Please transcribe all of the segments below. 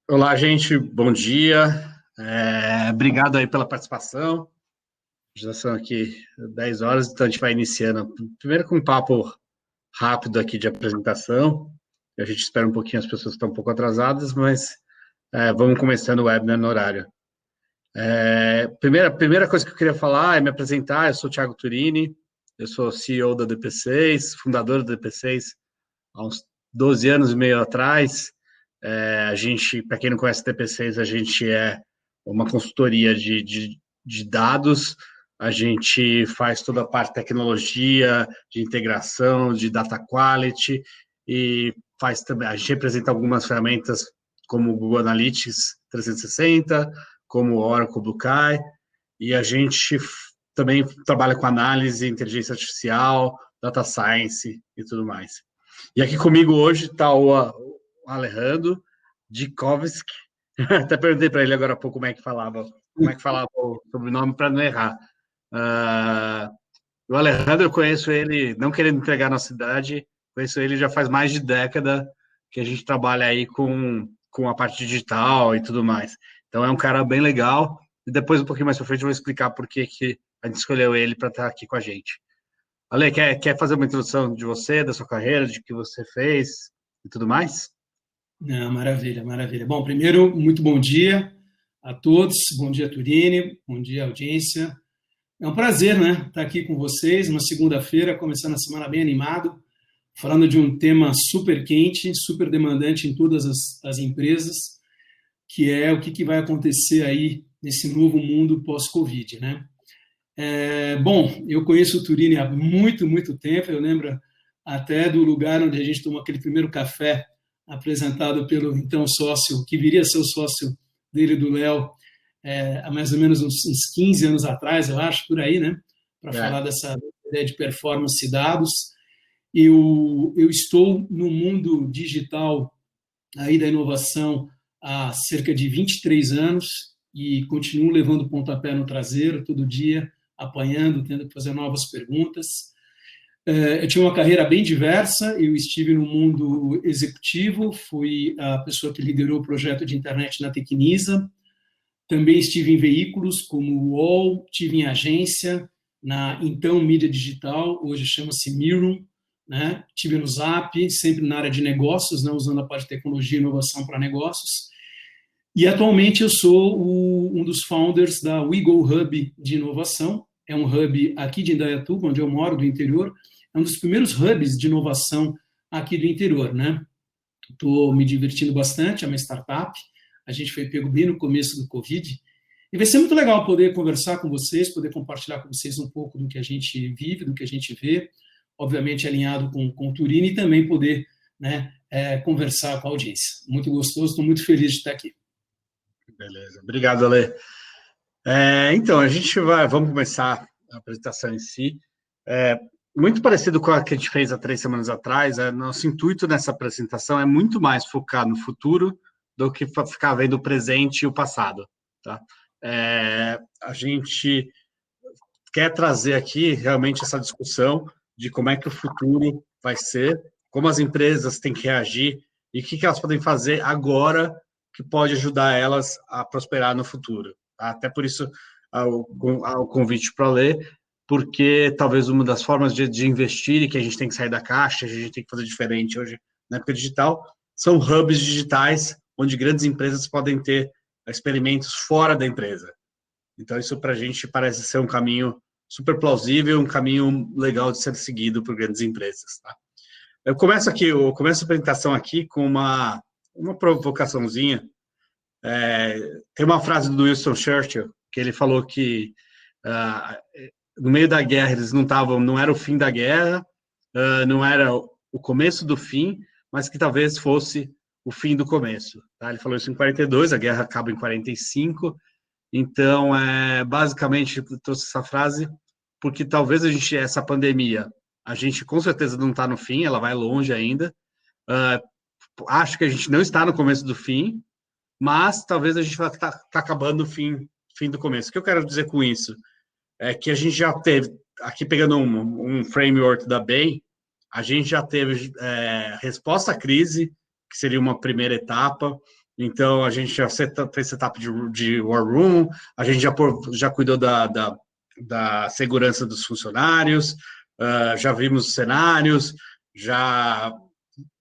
Olá, gente, bom dia. Obrigado aí pela participação. Já são aqui 10 horas, então a gente vai iniciando. Primeiro com um papo rápido aqui de apresentação. A gente espera um pouquinho, as pessoas estão um pouco atrasadas, mas vamos começando o webinar no horário. Primeira coisa que eu queria falar é me apresentar. Eu sou o Thiago Turini, eu sou CEO da DP6, fundador da DP6 há uns 12 anos e meio atrás. A gente, para quem não conhece a TP6, a gente é uma consultoria de dados, a gente faz toda a parte de tecnologia, de integração, de data quality, e faz também, a gente representa algumas ferramentas como o Google Analytics 360, como o Oracle BlueSky, e a gente também trabalha com análise, inteligência artificial, data science e tudo mais. E aqui comigo hoje está o Alejandro Dikovski. Até perguntei para ele agora há pouco como é que falava o sobrenome para não errar. O Alejandro, eu conheço ele, não querendo entregar na cidade, conheço ele já faz mais de década que a gente trabalha aí com a parte digital e tudo mais. Então é um cara bem legal. E depois, um pouquinho mais para frente, eu vou explicar por que a gente escolheu ele para estar aqui com a gente. Ale, quer fazer uma introdução de você, da sua carreira, de que você fez e tudo mais? Não, maravilha, maravilha. Bom, primeiro, muito bom dia a todos. Bom dia, Turini. Bom dia, audiência. É um prazer, né, estar aqui com vocês, uma segunda-feira, começando a semana bem animado, falando de um tema super quente, super demandante em todas as empresas, que é o que vai acontecer aí nesse novo mundo pós-Covid, né? Bom, eu conheço o Turini há muito, muito tempo. Eu lembro até do lugar onde a gente tomou aquele primeiro café apresentado pelo então sócio, que viria a ser o sócio dele, do Léo, há mais ou menos uns 15 anos atrás, eu acho, por aí, né? Para É, falar dessa ideia de performance e dados. Eu estou no mundo digital aí da inovação há cerca de 23 anos e continuo levando pontapé no traseiro todo dia, apanhando, tendo que fazer novas perguntas. Eu tinha uma carreira bem diversa, eu estive no mundo executivo, fui a pessoa que liderou o projeto de internet na Tecnisa, também estive em veículos como o UOL, estive em agência, na então mídia digital, hoje chama-se Mirum, né? Estive no Zap, sempre na área de negócios, né? Usando a parte de tecnologia e inovação para negócios. E atualmente eu sou um dos founders da WeGo Hub de inovação. É um hub aqui de Indaiatuba, onde eu moro, do interior. É um dos primeiros hubs de inovação aqui do interior, né? Estou me divertindo bastante, é uma startup. A gente foi pego bem no começo do Covid. E vai ser muito legal poder conversar com vocês, poder compartilhar com vocês um pouco do que a gente vive, do que a gente vê, obviamente alinhado com o Turini, e também poder, né, conversar com a audiência. Muito gostoso, estou muito feliz de estar aqui. beleza. Obrigado, Ale. Então, vamos começar a apresentação em si. É, Muito parecido com a que a gente fez há 3 semanas atrás, nosso intuito nessa apresentação é muito mais focar no futuro do que ficar vendo o presente e o passado, tá? A gente quer trazer aqui realmente essa discussão de como é que o futuro vai ser, como as empresas têm que reagir e o que elas podem fazer agora que pode ajudar elas a prosperar no futuro. Tá? Até por isso, o convite para ler, porque talvez uma das formas de investir e que a gente tem que sair da caixa, a gente tem que fazer diferente hoje na época digital, são hubs digitais onde grandes empresas podem ter experimentos fora da empresa. Então, isso para a gente parece ser um caminho super plausível, um caminho legal de ser seguido por grandes empresas. Tá? Eu começo a apresentação aqui com uma provocaçãozinha. Tem uma frase do Winston Churchill que ele falou que no meio da guerra eles não era o fim da guerra, não era o começo do fim, mas que talvez fosse o fim do começo. Tá? Ele falou isso em 42, a guerra acaba em 45. Então, basicamente, eu trouxe essa frase porque talvez essa pandemia, a gente com certeza não está no fim, ela vai longe ainda. Acho que a gente não está no começo do fim, mas talvez a gente vai estar acabando o fim do começo. O que eu quero dizer com isso? É que a gente já teve, aqui pegando um framework da Bain, a gente já teve resposta à crise, que seria uma primeira etapa, Então, a gente já fez setup de War Room, a gente já cuidou da segurança dos funcionários, já vimos cenários, já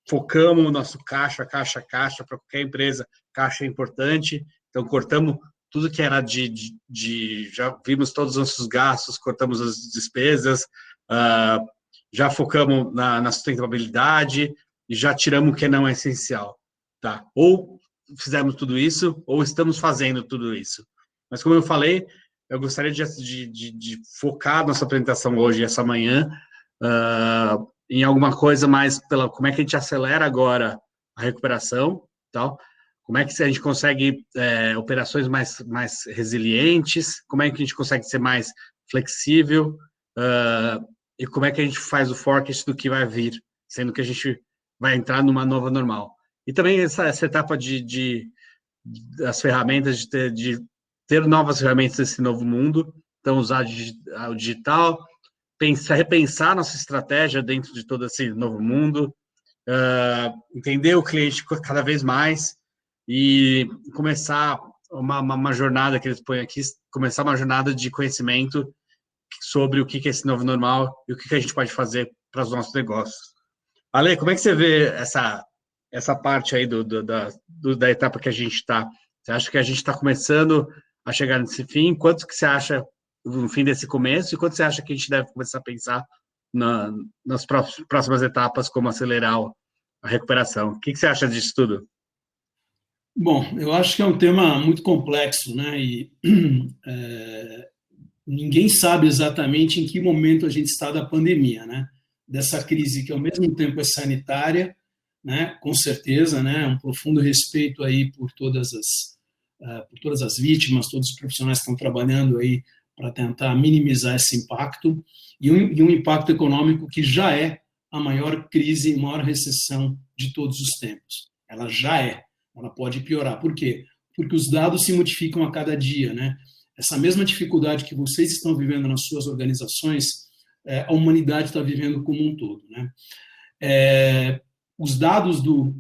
focamos o nosso caixa para qualquer empresa, caixa é importante, então cortamos tudo que era já vimos todos os nossos gastos, cortamos as despesas, já focamos na sustentabilidade e já tiramos o que não é essencial, tá? Ou fizemos tudo isso, ou estamos fazendo tudo isso. Mas, como eu falei, eu gostaria de focar nossa apresentação hoje, essa manhã, em alguma coisa mais como é que a gente acelera agora a recuperação, tal, como é que a gente consegue operações mais resilientes, como é que a gente consegue ser mais flexível, e como é que a gente faz o forecast do que vai vir, sendo que a gente vai entrar numa nova normal. E também essa etapa das ferramentas, de ter novas ferramentas nesse novo mundo, então usar o digital, repensar nossa estratégia dentro de todo esse novo mundo, entender o cliente cada vez mais e começar uma jornada que eles põem aqui, começar uma jornada de conhecimento sobre o que é esse novo normal e o que a gente pode fazer para os nossos negócios. Ale, como é que você vê essa parte aí da etapa que a gente está? Você acha que a gente está começando a chegar nesse fim? Quanto que você acha no fim desse começo e quanto você acha que a gente deve começar a pensar nas próximas etapas, como acelerar a recuperação? O que você acha disso tudo? Bom, eu acho que é um tema muito complexo, né? E ninguém sabe exatamente em que momento a gente está da pandemia, né? Dessa crise que ao mesmo tempo é sanitária, né? Com certeza, né? Um profundo respeito aí por todas as vítimas, todos os profissionais que estão trabalhando aí para tentar minimizar esse impacto e um impacto econômico que já é a maior crise, a maior recessão de todos os tempos. Ela já é. Ela pode piorar. Por quê? Porque os dados se modificam a cada dia, né? Essa mesma dificuldade que vocês estão vivendo nas suas organizações, a humanidade está vivendo como um todo, né? Os dados do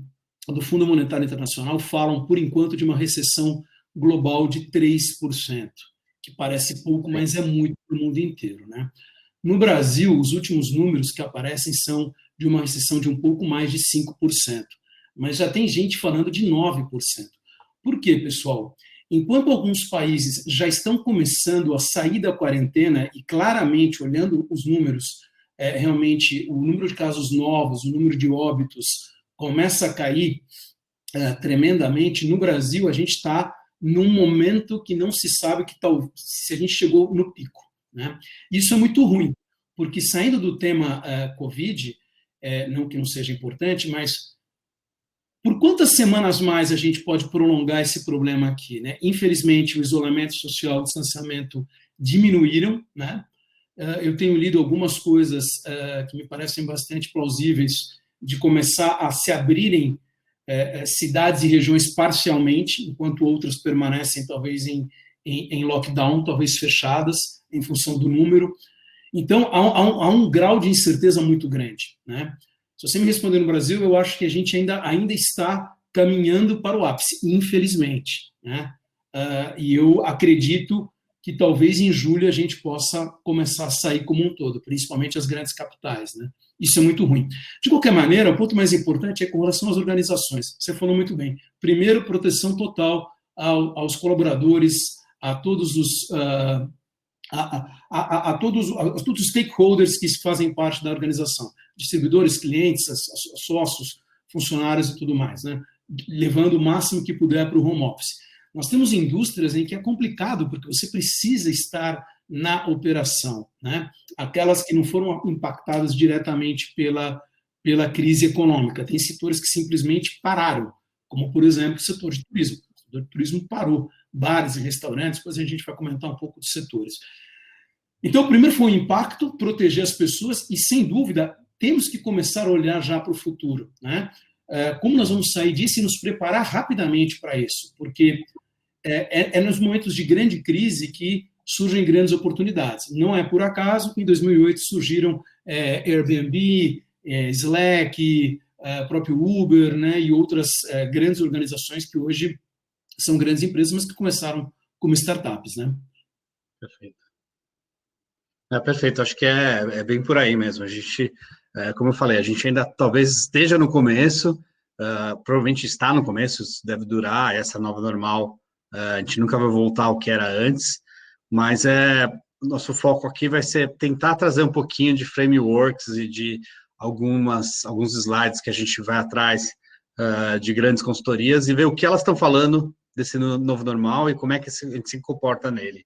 Fundo Monetário Internacional falam, por enquanto, de uma recessão global de 3%, que parece pouco, mas é muito para o mundo inteiro, né? No Brasil, os últimos números que aparecem são de uma recessão de um pouco mais de 5%, mas já tem gente falando de 9%. Por quê, pessoal? Enquanto alguns países já estão começando a sair da quarentena e claramente olhando os números, realmente o número de casos novos, o número de óbitos começa a cair tremendamente, no Brasil a gente está num momento que não se sabe se a gente chegou no pico, né? Isso é muito ruim, porque saindo do tema Covid, não que não seja importante, mas por quantas semanas mais a gente pode prolongar esse problema aqui, né? Infelizmente, o isolamento social, o distanciamento diminuíram, né? Eu tenho lido algumas coisas que me parecem bastante plausíveis de começar a se abrirem cidades e regiões parcialmente, enquanto outras permanecem talvez em lockdown, talvez fechadas, em função do número. Então, há um grau de incerteza muito grande, né? Se você me responder no Brasil, eu acho que a gente ainda está caminhando para o ápice, infelizmente, né? E eu acredito que talvez em julho a gente possa começar a sair como um todo, principalmente as grandes capitais, né? Isso é muito ruim. De qualquer maneira, o ponto mais importante é com relação às organizaçõos. Você falou muito bem. Primeiro, proteção total aos colaboradores, a todos os todos os stakeholders que fazem parte da organização, distribuidores, clientes, sócios, funcionários e tudo mais, né? Levando o máximo que puder para o home office. Nós temos indústrias em que é complicado, porque você precisa estar na operação, né? Aquelas que não foram impactadas diretamente pela crise econômica. Tem setores que simplesmente pararam, como, por exemplo, o setor de turismo. O setor de turismo parou, bares e restaurantes, depois a gente vai comentar um pouco dos setores. Então, o primeiro foi o impacto, proteger as pessoas e, sem dúvida, temos que começar a olhar já para o futuro, né? Como nós vamos sair disso e nos preparar rapidamente para isso, porque é nos momentos de grande crise que surgem grandes oportunidades. Não é por acaso que em 2008 surgiram Airbnb, Slack, próprio Uber, né, e outras grandes organizações que hoje são grandes empresas, mas que começaram como startups, né? Perfeito. Perfeito, acho que é bem por aí mesmo. A gente, como eu falei, a gente ainda talvez esteja no começo, provavelmente está no começo, isso deve durar, essa nova normal, a gente nunca vai voltar ao que era antes, mas nosso foco aqui vai ser tentar trazer um pouquinho de frameworks e de alguns slides que a gente vai atrás de grandes consultorias e ver o que elas estão falando desse novo normal e como é que a gente se comporta nele.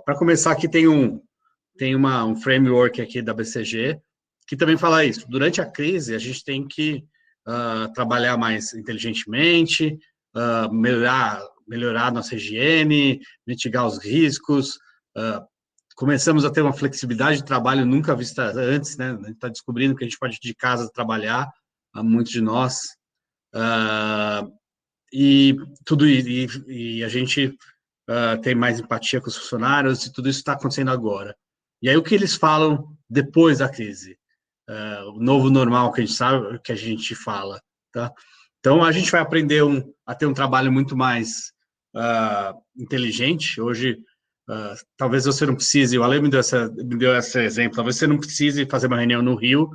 Para começar, aqui tem um framework aqui da BCG, que também fala isso. Durante a crise, a gente tem que trabalhar mais inteligentemente, melhorar nossa higiene, mitigar os riscos. Começamos a ter uma flexibilidade de trabalho nunca vista antes, né? A gente está descobrindo que a gente pode ir de casa trabalhar, muitos de nós. E a gente tem mais empatia com os funcionários, e tudo isso está acontecendo agora. E aí o que eles falam depois da crise? O novo normal que a gente sabe, que a gente fala, tá? Então a gente vai aprender a ter um trabalho muito mais inteligente. Hoje, talvez você não precise, o Ale me deu esse exemplo, talvez você não precise fazer uma reunião no Rio,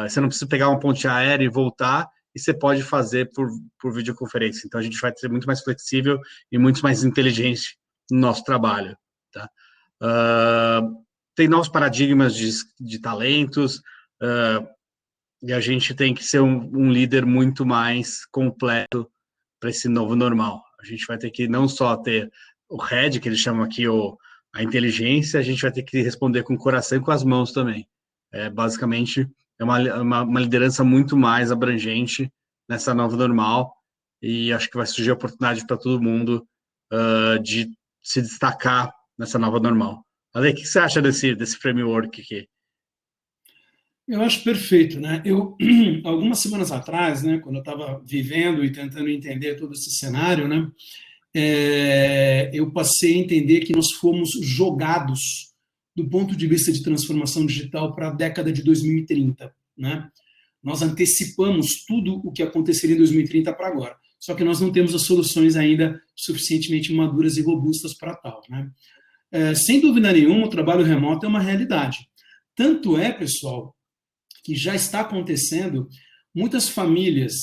você não precisa pegar uma ponte aérea e voltar, e você pode fazer por videoconferência. Então, a gente vai ser muito mais flexível e muito mais inteligente no nosso trabalho. Tá? Tem novos paradigmas de talentos, e a gente tem que ser um líder muito mais completo para esse novo normal. A gente vai ter que não só ter o head, que eles chamam aqui a inteligência, a gente vai ter que responder com o coração e com as mãos também. Basicamente, é uma liderança muito mais abrangente nessa nova normal, e acho que vai surgir oportunidade para todo mundo de se destacar nessa nova normal. Ale, o que você acha desse framework aqui? Eu acho perfeito, né? Algumas semanas atrás, né, quando eu estava vivendo e tentando entender todo esse cenário, né, eu passei a entender que nós fomos jogados do ponto de vista de transformação digital para a década de 2030, né? Nós antecipamos tudo o que aconteceria em 2030 para agora, só que nós não temos as soluções ainda suficientemente maduras e robustas para tal, né? Sem dúvida nenhuma, o trabalho remoto é uma realidade. Tanto é, pessoal, que já está acontecendo muitas famílias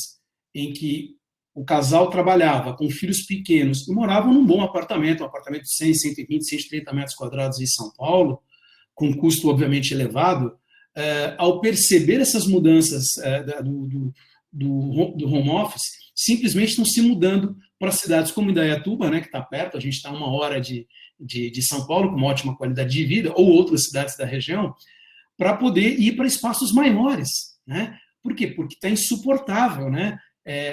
em que o casal trabalhava com filhos pequenos e moravam num bom apartamento, um apartamento de 100, 120, 130 metros quadrados em São Paulo, com custo obviamente elevado, ao perceber essas mudanças do home office, simplesmente estão se mudando para cidades como Indaiatuba, né, que está perto, a gente está a 1 hora de São Paulo, com uma ótima qualidade de vida, ou outras cidades da região, para poder ir para espaços maiores, né? Por quê? Porque está insuportável, né?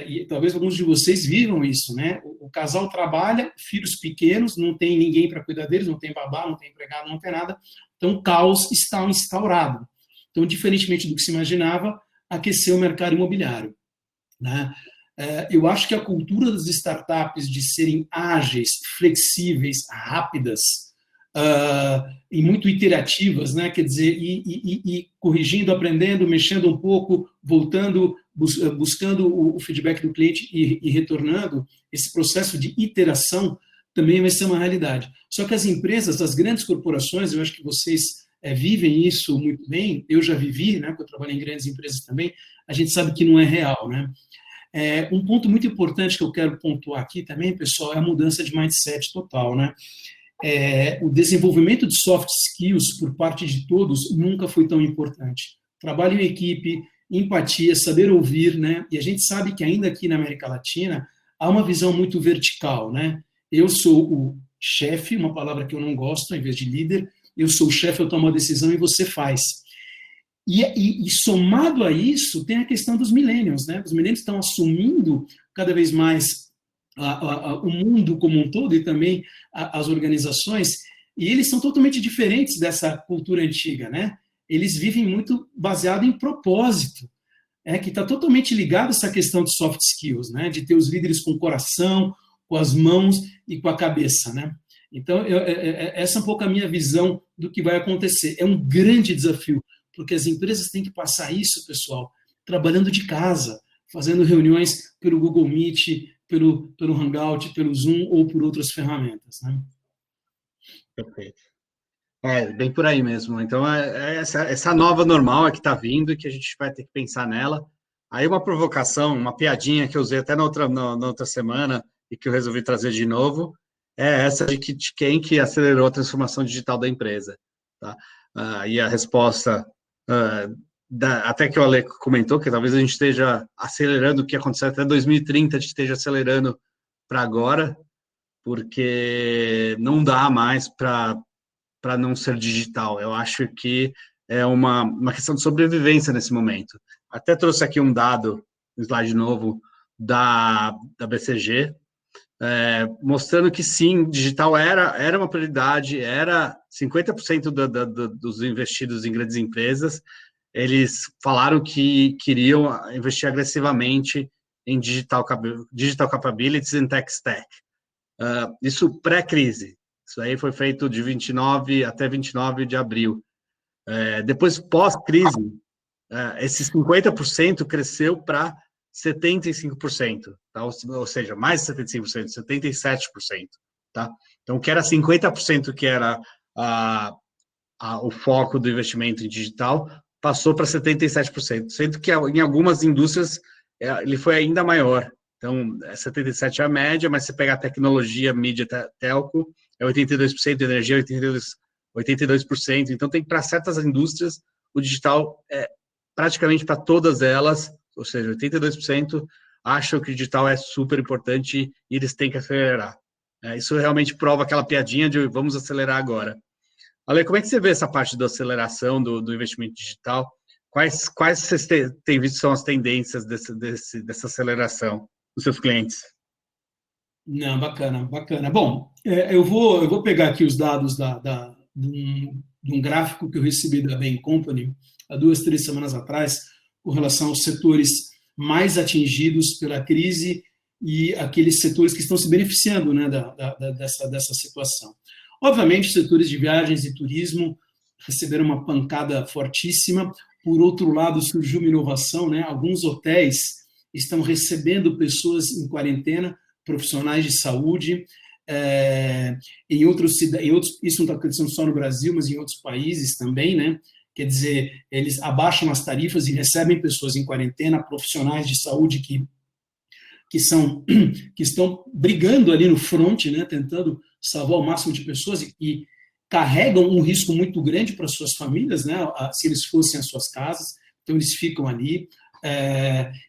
E talvez alguns de vocês vivam isso, né? O casal trabalha, filhos pequenos, não tem ninguém para cuidar deles, não tem babá, não tem empregado, não tem nada. Então, o caos está instaurado. Então, diferentemente do que se imaginava, aqueceu o mercado imobiliário, né? Eu acho que a cultura das startups de serem ágeis, flexíveis, rápidas, e muito iterativas, né? Quer dizer, e corrigindo, aprendendo, mexendo um pouco, voltando, buscando o feedback do cliente e retornando, esse processo de iteração também vai ser uma realidade. Só que as empresas, as grandes corporações, eu acho que vocês vivem isso muito bem, eu já vivi, né? Porque eu trabalhei em grandes empresas também, a gente sabe que não é real, né? Um ponto muito importante que eu quero pontuar aqui também, pessoal, é a mudança de mindset total, né? O desenvolvimento de soft skills por parte de todos nunca foi tão importante. Trabalho em equipe, empatia, saber ouvir, né? E a gente sabe que ainda aqui na América Latina há uma visão muito vertical, né? Eu sou o chefe, uma palavra que eu não gosto, em vez de líder, eu sou o chefe, eu tomo a decisão e você faz. E somado a isso, tem a questão dos millennials, né? Os millennials estão assumindo cada vez mais o mundo como um todo e também as organizações, e eles são totalmente diferentes dessa cultura antiga, né? Eles vivem muito baseado em propósito, que está totalmente ligado a essa questão de soft skills, né? De ter os líderes com o coração, com as mãos e com a cabeça, né? Então, essa é um pouco a minha visão do que vai acontecer. É um grande desafio, porque as empresas têm que passar isso, pessoal, trabalhando de casa, fazendo reuniões pelo Google Meet, pelo Hangout, pelo Zoom ou por outras ferramentas, né? Perfeito. Bem por aí mesmo. Então, essa nova normal é que está vindo e que a gente vai ter que pensar nela. Aí uma provocação, uma piadinha que eu usei até na outra semana e que eu resolvi trazer de novo, é essa de quem que acelerou a transformação digital da empresa. Tá? E a resposta, até que o Ale comentou, que talvez a gente esteja acelerando o que aconteceu até 2030, a gente esteja acelerando para agora, porque não dá mais para não ser digital. Eu acho que é uma questão de sobrevivência nesse momento. Até trouxe aqui um dado, um slide novo, da BCG, mostrando que sim, digital era uma prioridade, era 50% dos investidos em grandes empresas, eles falaram que queriam investir agressivamente em digital capabilities e tech stack. Isso pré-crise. Isso aí foi feito de 29 até 29 de abril. Depois, pós-crise, esse 50% cresceu para 75%, tá? Ou seja, mais de 75%, 77%. Tá? Então, o que era 50%, que era o foco do investimento em digital, passou para 77%, sendo que em algumas indústrias ele foi ainda maior. Então, 77% é a média, mas se pegar a tecnologia, mídia, telco, é 82%, energia, 82%. Então, tem para certas indústrias, o digital é praticamente para todas elas, ou seja, 82% acham que o digital é super importante e eles têm que acelerar. Isso realmente prova aquela piadinha de vamos acelerar agora. Ale, como é que você vê essa parte da aceleração do investimento digital? Quais vocês têm visto são as tendências dessa aceleração dos seus clientes? Não, bacana, bacana. Bom, eu vou pegar aqui os dados de um gráfico que eu recebi da Bain Company há 2, 3 semanas atrás, com relação aos setores mais atingidos pela crise e aqueles setores que estão se beneficiando, né, dessa situação. Obviamente, os setores de viagens e turismo receberam uma pancada fortíssima. Por outro lado, surgiu uma inovação, né? Alguns hotéis estão recebendo pessoas em quarentena, profissionais de saúde, em outros, isso não está acontecendo só no Brasil, mas em outros países também, né? Quer dizer, eles abaixam as tarifas e recebem pessoas em quarentena, profissionais de saúde que estão brigando ali no front, né? Tentando salvar o máximo de pessoas e carregam um risco muito grande para suas famílias, né? Se eles fossem às suas casas, então eles ficam ali.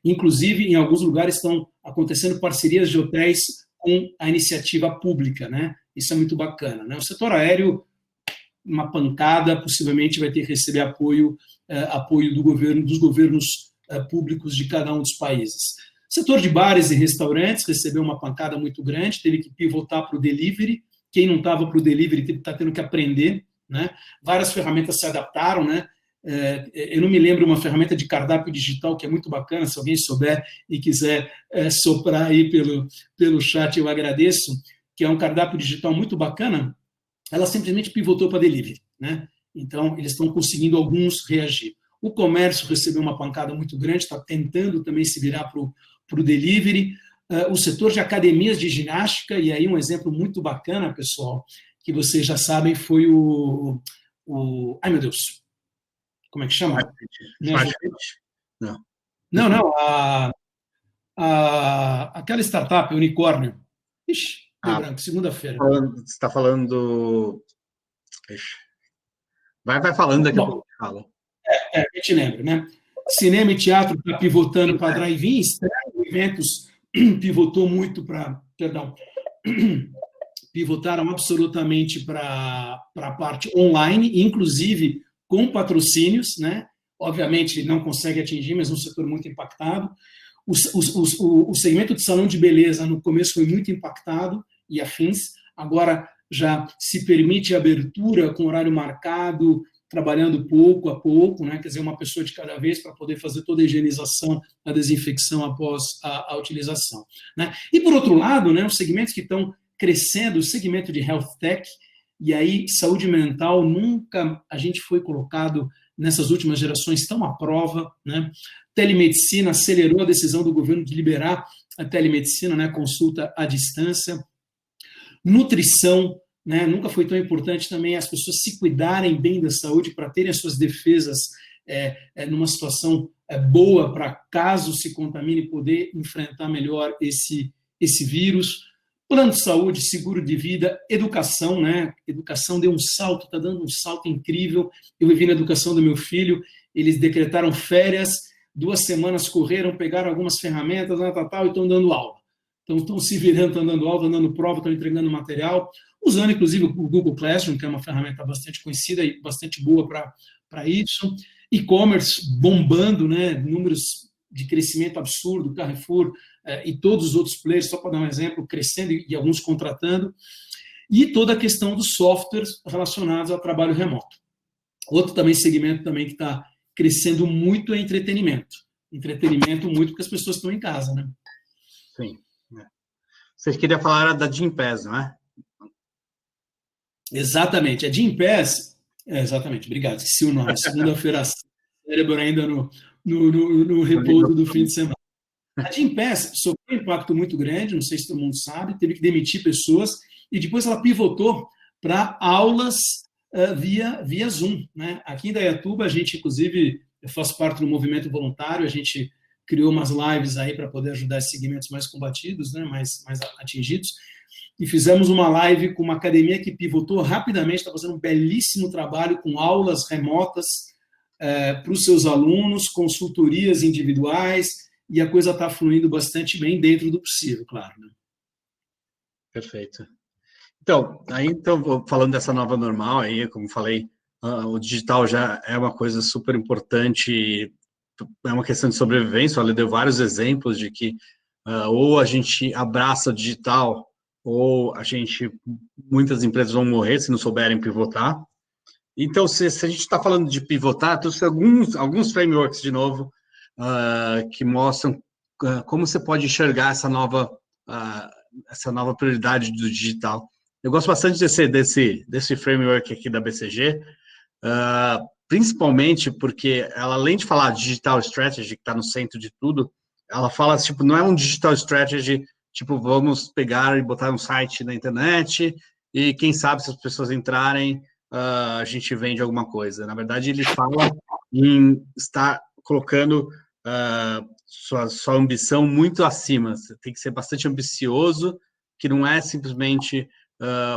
Inclusive, em alguns lugares estão acontecendo parcerias de hotéis com a iniciativa pública, né? Isso é muito bacana, né? O setor aéreo, uma pancada, possivelmente vai ter que receber apoio do governo, dos governos públicos de cada um dos países. O setor de bares e restaurantes recebeu uma pancada muito grande, teve que pivotar para o delivery. Quem não estava para o delivery está tendo que aprender, né? Várias ferramentas se adaptaram, né? Eu não me lembro uma ferramenta de cardápio digital que é muito bacana, se alguém souber e quiser soprar aí pelo chat, eu agradeço, que é um cardápio digital muito bacana. Ela simplesmente pivotou para delivery, né? Então, eles estão conseguindo alguns reagir. O comércio recebeu uma pancada muito grande, está tentando também se virar para o delivery. O setor de academias de ginástica, e aí um exemplo muito bacana, pessoal, que vocês já sabem, foi ai, meu Deus, como é que chama? Smart Fit? Não. Não, aquela startup, unicórnio. Ixi, deu branco, segunda-feira. Você está falando do... Vai falando, daqui a pouco eu falo. A gente lembra, né? Cinema e teatro está pivotando para drive-in, eventos pivotou muito para... Perdão. Pivotaram absolutamente para a parte online, inclusive com patrocínios, né? Obviamente não consegue atingir, mas um setor muito impactado. O segmento de salão de beleza no começo foi muito impactado e afins, agora já se permite abertura com horário marcado, trabalhando pouco a pouco, né? Quer dizer, uma pessoa de cada vez para poder fazer toda a higienização, a desinfecção após a utilização, né? E, por outro lado, né, os segmentos que estão crescendo, o segmento de health tech, e aí saúde mental, nunca a gente foi colocado nessas últimas gerações tão à prova, né? telemedicina, acelerou a decisão do governo de liberar a telemedicina, né, consulta à distância. Nutrição, né, nunca foi tão importante também as pessoas se cuidarem bem da saúde para terem as suas defesas numa situação boa para, caso se contamine, poder enfrentar melhor esse vírus. Plano de saúde, seguro de vida, educação, né? Educação deu um salto, está dando um salto incrível. Eu vivi na educação do meu filho, eles decretaram férias, 2 semanas correram, pegaram algumas ferramentas, e estão dando aula. Então, estão se virando, estão dando aula, estão dando prova, estão entregando material, usando, inclusive, o Google Classroom, que é uma ferramenta bastante conhecida e bastante boa para isso. E-commerce bombando, né? Números de crescimento absurdo, Carrefour e todos os outros players, só para dar um exemplo, crescendo e alguns contratando. E toda a questão dos softwares relacionados ao trabalho remoto. Outro também segmento também que está crescendo muito é entretenimento. Entretenimento muito porque as pessoas estão em casa, né? Sim. Vocês queriam falar da Gympass, não é? Exatamente. A Gympass, exatamente, obrigado, esqueci o nome. Segunda-feira, cérebro ainda no repouso do fim de semana. A Gympass sofreu um impacto muito grande, não sei se todo mundo sabe, teve que demitir pessoas e depois ela pivotou para aulas via Zoom, né? Aqui em Indaiatuba, a gente, inclusive, eu faço parte do movimento voluntário, a gente criou umas lives aí para poder ajudar esses segmentos mais combatidos, né? mais atingidos, e fizemos uma live com uma academia que pivotou rapidamente, está fazendo um belíssimo trabalho com aulas remotas para os seus alunos, consultorias individuais, e a coisa está fluindo bastante bem dentro do possível, claro. Né? Perfeito. Então, falando dessa nova normal, aí, como falei, o digital já é uma coisa super importante, é uma questão de sobrevivência. Ela deu vários exemplos de que ou a gente abraça o digital, ou muitas empresas vão morrer se não souberem pivotar. Então, se a gente está falando de pivotar, trouxe alguns frameworks, de novo, que mostram como você pode enxergar essa nova prioridade do digital. Eu gosto bastante desse framework aqui da BCG, principalmente porque ela, além de falar digital strategy, que está no centro de tudo, ela fala, tipo, não é um digital strategy, tipo, vamos pegar e botar um site na internet e quem sabe se as pessoas entrarem, a gente vende alguma coisa. Na verdade, ele fala em estar colocando sua ambição muito acima. Você tem que ser bastante ambicioso, que não é simplesmente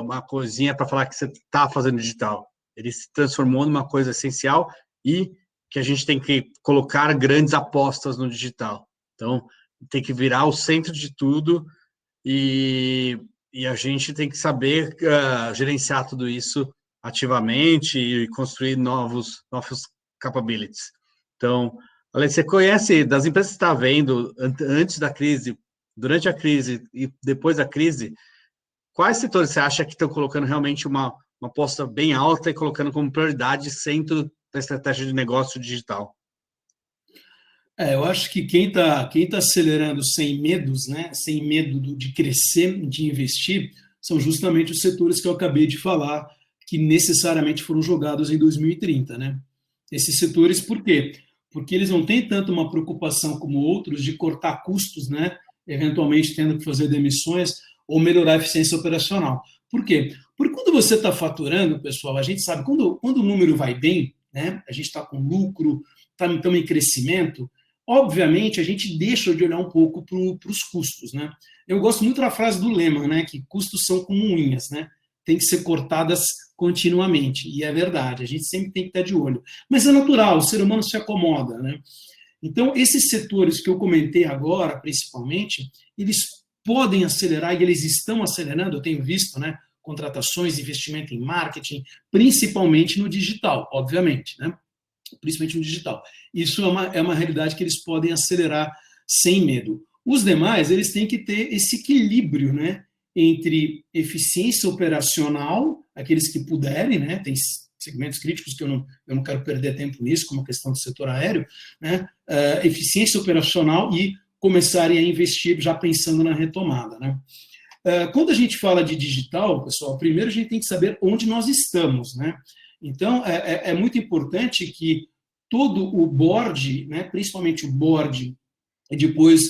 uma coisinha para falar que você está fazendo digital. Ele se transformou numa coisa essencial e que a gente tem que colocar grandes apostas no digital. Então, tem que virar o centro de tudo e a gente tem que saber gerenciar tudo isso ativamente e construir novos capabilities. Então, Alex, você conhece das empresas que você está vendo antes da crise, durante a crise e depois da crise, quais setores você acha que estão colocando realmente uma aposta bem alta e colocando como prioridade centro da estratégia de negócio digital? Eu acho que quem tá acelerando sem medos, né, sem medo de crescer, de investir, são justamente os setores que eu acabei de falar, que necessariamente foram jogados em 2030. Né? Esses setores, por quê? Porque eles não têm tanto uma preocupação como outros de cortar custos, né, eventualmente tendo que fazer demissões ou melhorar a eficiência operacional. Por quê? Porque quando você está faturando, pessoal, a gente sabe, quando o número vai bem, né, a gente está com lucro, estamos em crescimento, obviamente a gente deixa de olhar um pouco para os custos. Né? Eu gosto muito da frase do Lehman, né, que custos são como unhas, né? Tem que ser cortadas continuamente, e é verdade, a gente sempre tem que estar de olho. Mas é natural, o ser humano se acomoda. Né? Então, esses setores que eu comentei agora, principalmente, eles podem acelerar, e eles estão acelerando, eu tenho visto, né, contratações, investimento em marketing, principalmente no digital, obviamente, né? Principalmente no digital. Isso é uma realidade que eles podem acelerar sem medo. Os demais, eles têm que ter esse equilíbrio, né, entre eficiência operacional, aqueles que puderem, né, tem segmentos críticos que eu não quero perder tempo nisso, como a questão do setor aéreo, né, eficiência operacional e começarem a investir já pensando na retomada. Né. Quando a gente fala de digital, pessoal, primeiro a gente tem que saber onde nós estamos. Né. Então, é muito importante que todo o board, né, principalmente o board, e depois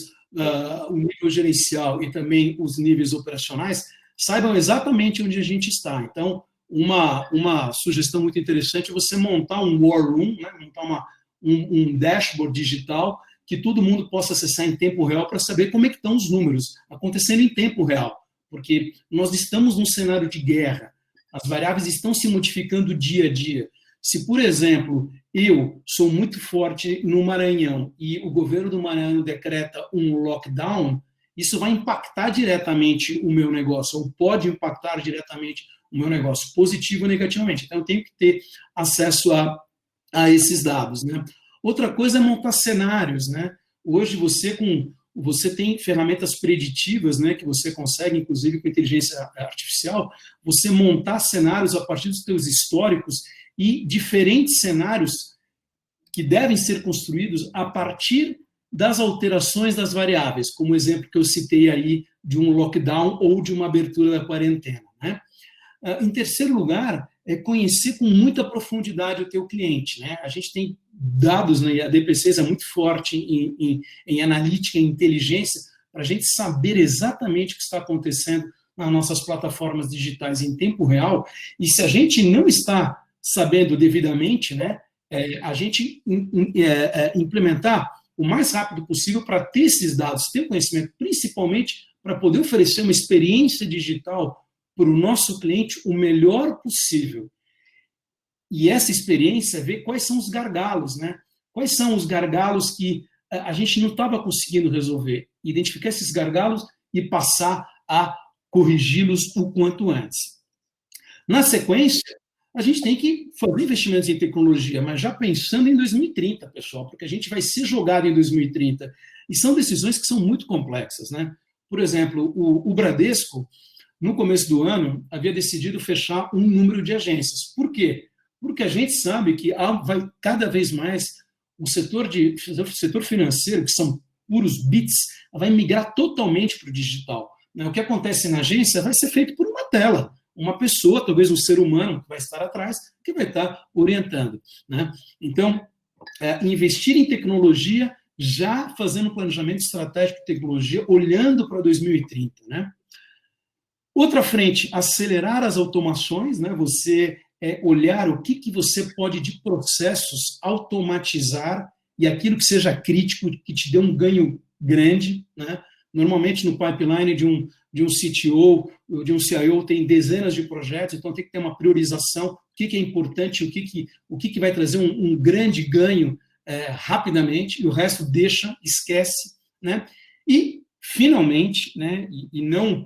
o nível gerencial e também os níveis operacionais, saibam exatamente onde a gente está. Então, uma sugestão muito interessante é você montar um war room, né, montar um dashboard digital que todo mundo possa acessar em tempo real para saber como é que estão os números acontecendo em tempo real, porque nós estamos num cenário de guerra, as variáveis estão se modificando dia a dia. Se, por exemplo, eu sou muito forte no Maranhão e o governo do Maranhão decreta um lockdown, isso vai impactar diretamente o meu negócio, ou pode impactar diretamente o meu negócio, positivo ou negativamente. Então, eu tenho que ter acesso a esses dados, né? Outra coisa é montar cenários, né? Hoje você tem ferramentas preditivas, né, que você consegue, inclusive com inteligência artificial, você montar cenários a partir dos seus históricos e diferentes cenários que devem ser construídos a partir das alterações das variáveis, como o exemplo que eu citei aí de um lockdown ou de uma abertura da quarentena, né? Em terceiro lugar, é conhecer com muita profundidade o teu cliente, né? A gente tem dados, né, a DP6 é muito forte em analítica e inteligência para a gente saber exatamente o que está acontecendo nas nossas plataformas digitais em tempo real, e se a gente não está sabendo devidamente, né, a gente implementar o mais rápido possível para ter esses dados, ter conhecimento, principalmente para poder oferecer uma experiência digital para o nosso cliente o melhor possível. E essa experiência, ver quais são os gargalos, né? Quais são os gargalos que a gente não estava conseguindo resolver. Identificar esses gargalos e passar a corrigi-los o quanto antes. Na sequência, a gente tem que fazer investimentos em tecnologia, mas já pensando em 2030, pessoal, porque a gente vai ser jogado em 2030. E são decisões que são muito complexas, né? Por exemplo, o Bradesco, no começo do ano, havia decidido fechar um número de agências. Por quê? Porque a gente sabe que vai cada vez mais o setor financeiro, que são puros bits, vai migrar totalmente para o digital. O que acontece na agência vai ser feito por uma tela, uma pessoa, talvez um ser humano que vai estar atrás, que vai estar orientando, né? Então, investir em tecnologia, já fazendo planejamento estratégico de tecnologia, olhando para 2030, né? Outra frente, acelerar as automações, né? Você olhar o que você pode de processos automatizar e aquilo que seja crítico, que te dê um ganho grande, né? Normalmente no pipeline de um CTO, de um CIO, tem dezenas de projetos, então tem que ter uma priorização, o que é importante, o que vai trazer um grande ganho rapidamente, e o resto deixa, esquece, né? E, finalmente, né, e não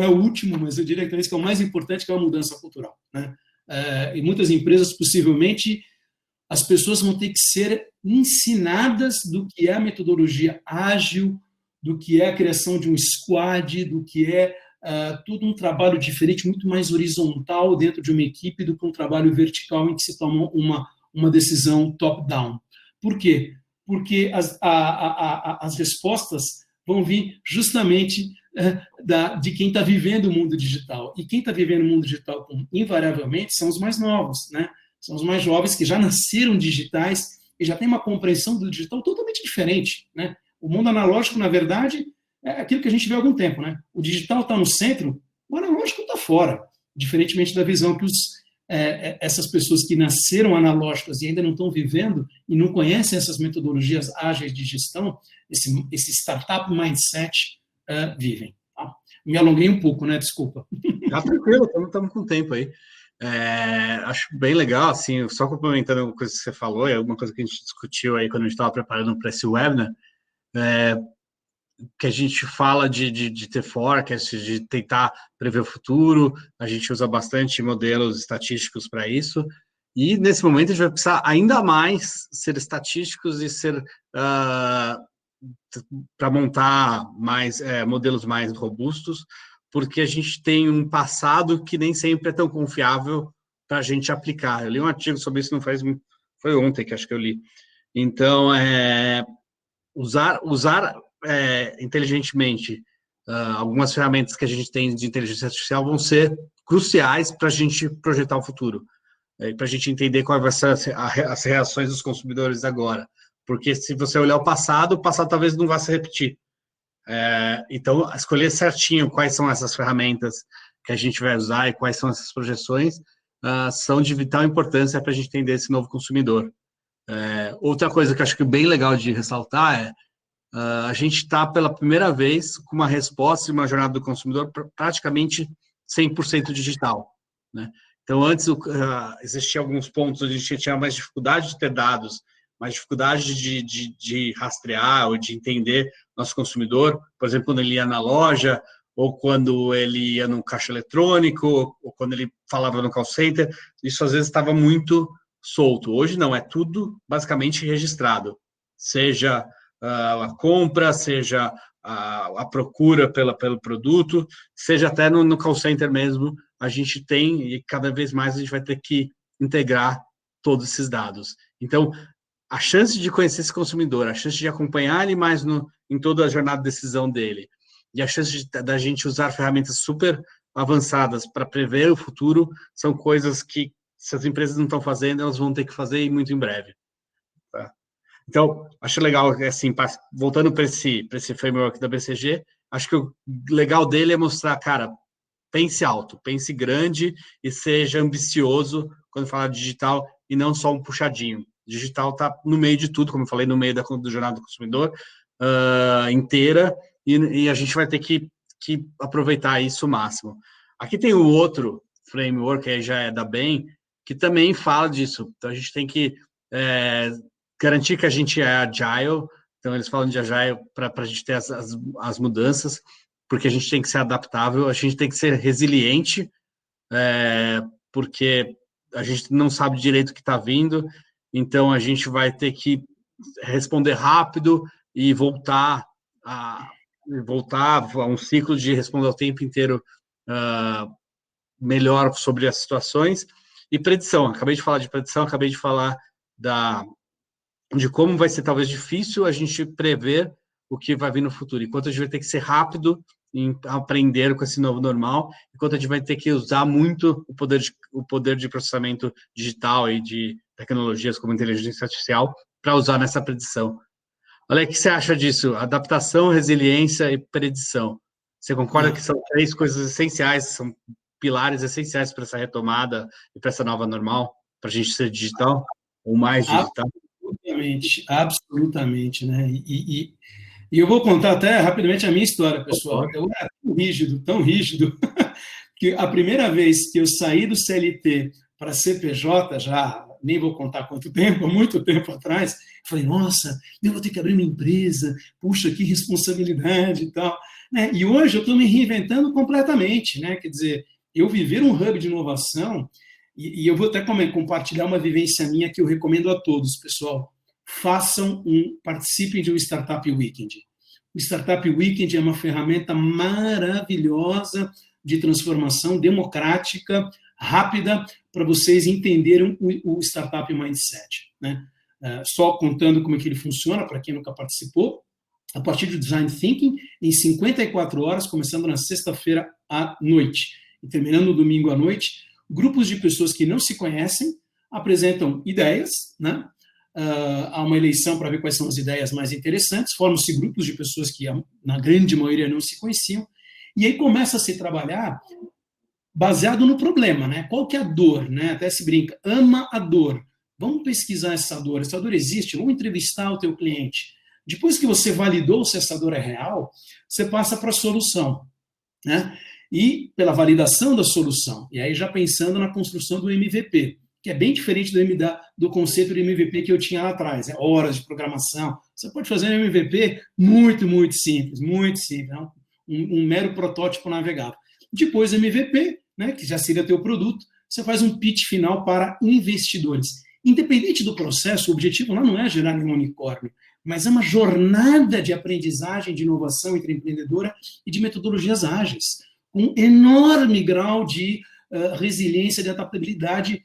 é o último, mas eu diria que é o mais importante, que é a mudança cultural, né? Em muitas empresas, possivelmente, as pessoas vão ter que ser ensinadas do que é a metodologia ágil, do que é a criação de um squad, do que é todo um trabalho diferente, muito mais horizontal dentro de uma equipe do que um trabalho vertical em que se toma uma decisão top-down. Por quê? Porque as respostas vão vir justamente de quem está vivendo o mundo digital. E quem está vivendo o mundo digital, invariavelmente, são os mais novos, né? São os mais jovens que já nasceram digitais e já têm uma compreensão do digital totalmente diferente, né? O mundo analógico, na verdade, é aquilo que a gente vê há algum tempo, né? O digital está no centro, o analógico está fora, diferentemente da visão que essas pessoas que nasceram analógicas e ainda não estão vivendo e não conhecem essas metodologias ágeis de gestão, esse startup mindset, vivem. Tá? Me alonguei um pouco, né? Desculpa. Tá tranquilo, estamos com tempo aí. Acho bem legal, assim, só complementando uma coisa que você falou, é uma coisa que a gente discutiu aí quando a gente estava preparando para esse webinar, que a gente fala de ter forecast, de tentar prever o futuro, a gente usa bastante modelos estatísticos para isso, e nesse momento a gente vai precisar ainda mais ser estatísticos e ser para montar mais modelos mais robustos, porque a gente tem um passado que nem sempre é tão confiável para a gente aplicar. Eu li um artigo sobre isso, foi ontem que acho que eu li. Então, usar inteligentemente algumas ferramentas que a gente tem de inteligência artificial vão ser cruciais para a gente projetar o futuro. para a gente entender quais vão ser as reações dos consumidores agora. Porque se você olhar o passado talvez não vá se repetir. Então, escolher certinho quais são essas ferramentas que a gente vai usar e quais são essas projeções são de vital importância para a gente entender esse novo consumidor. Outra coisa que eu acho que é bem legal de ressaltar é a gente está pela primeira vez com uma resposta e uma jornada do consumidor praticamente 100% digital, né? Então, antes existiam alguns pontos onde a gente tinha mais dificuldade de ter dados, mais dificuldade de rastrear ou de entender nosso consumidor, por exemplo, quando ele ia na loja, ou quando ele ia no caixa eletrônico, ou quando ele falava no call center, isso às vezes estava muito solto. Hoje não, é tudo basicamente registrado, seja a compra, seja a procura pelo produto, seja até no call center mesmo, a gente tem, e cada vez mais a gente vai ter que integrar todos esses dados. Então, a chance de conhecer esse consumidor, a chance de acompanhar ele mais em toda a jornada de decisão dele, e a chance da gente usar ferramentas super avançadas para prever o futuro, são coisas que, se as empresas não estão fazendo, elas vão ter que fazer e muito em breve. Tá? Então, acho legal, assim, voltando para esse framework da BCG, acho que o legal dele é mostrar, cara, pense alto, pense grande e seja ambicioso quando fala de digital e não só um puxadinho. Digital está no meio de tudo, como eu falei, no meio da jornada do consumidor inteira, e a gente vai ter que aproveitar isso o máximo. Aqui tem o outro framework, que já é da Bain, que também fala disso. Então, a gente tem que garantir que a gente é agile. Então, eles falam de agile para a gente ter as mudanças, porque a gente tem que ser adaptável, a gente tem que ser resiliente, porque a gente não sabe direito o que está vindo, então a gente vai ter que responder rápido e voltar a um ciclo de responder o tempo inteiro melhor sobre as situações. E predição, acabei de falar de predição, acabei de falar de como vai ser talvez difícil a gente prever o que vai vir no futuro, enquanto a gente vai ter que ser rápido em aprender com esse novo normal, enquanto a gente vai ter que usar muito o poder de processamento digital e de tecnologias como inteligência artificial para usar nessa predição. Olha, o que você acha disso? Adaptação, resiliência e predição. Você concorda que são 3 coisas essenciais, são pilares essenciais para essa retomada e para essa nova normal, para a gente ser digital ou mais digital? Absolutamente, né? E eu vou contar até rapidamente a minha história, pessoal. Eu era tão rígido, que a primeira vez que eu saí do CLT para CPJ, já nem vou contar quanto tempo, muito tempo atrás, falei, nossa, eu vou ter que abrir uma empresa, puxa, que responsabilidade e tal. Né? E hoje eu estou me reinventando completamente, né? Quer dizer, eu viver um hub de inovação, e eu vou até compartilhar uma vivência minha que eu recomendo a todos, pessoal. Participem de um Startup Weekend. O Startup Weekend é uma ferramenta maravilhosa de transformação democrática, rápida, para vocês entenderem o Startup Mindset. Né? Só contando como é que ele funciona, para quem nunca participou, a partir do Design Thinking, em 54 horas, começando na sexta-feira à noite e terminando no domingo à noite, grupos de pessoas que não se conhecem apresentam ideias, né? Há uma eleição para ver quais são as ideias mais interessantes, formam-se grupos de pessoas que, na grande maioria, não se conheciam, e aí começa a se trabalhar baseado no problema, né? Qual que é a dor, né? Até se brinca, ama a dor. Vamos pesquisar essa dor existe, vamos entrevistar o teu cliente. Depois que você validou se essa dor é real, você passa para a solução, né? E pela validação da solução, e aí já pensando na construção do MVP, que é bem diferente do conceito de MVP que eu tinha lá atrás, horas de programação. Você pode fazer um MVP muito, muito simples, não? Um mero protótipo navegável. Depois do MVP, né, que já seria teu produto, você faz um pitch final para investidores. Independente do processo, o objetivo lá não é gerar nenhum unicórnio, mas é uma jornada de aprendizagem, de inovação entre empreendedora e de metodologias ágeis, com um enorme grau de resiliência, de adaptabilidade.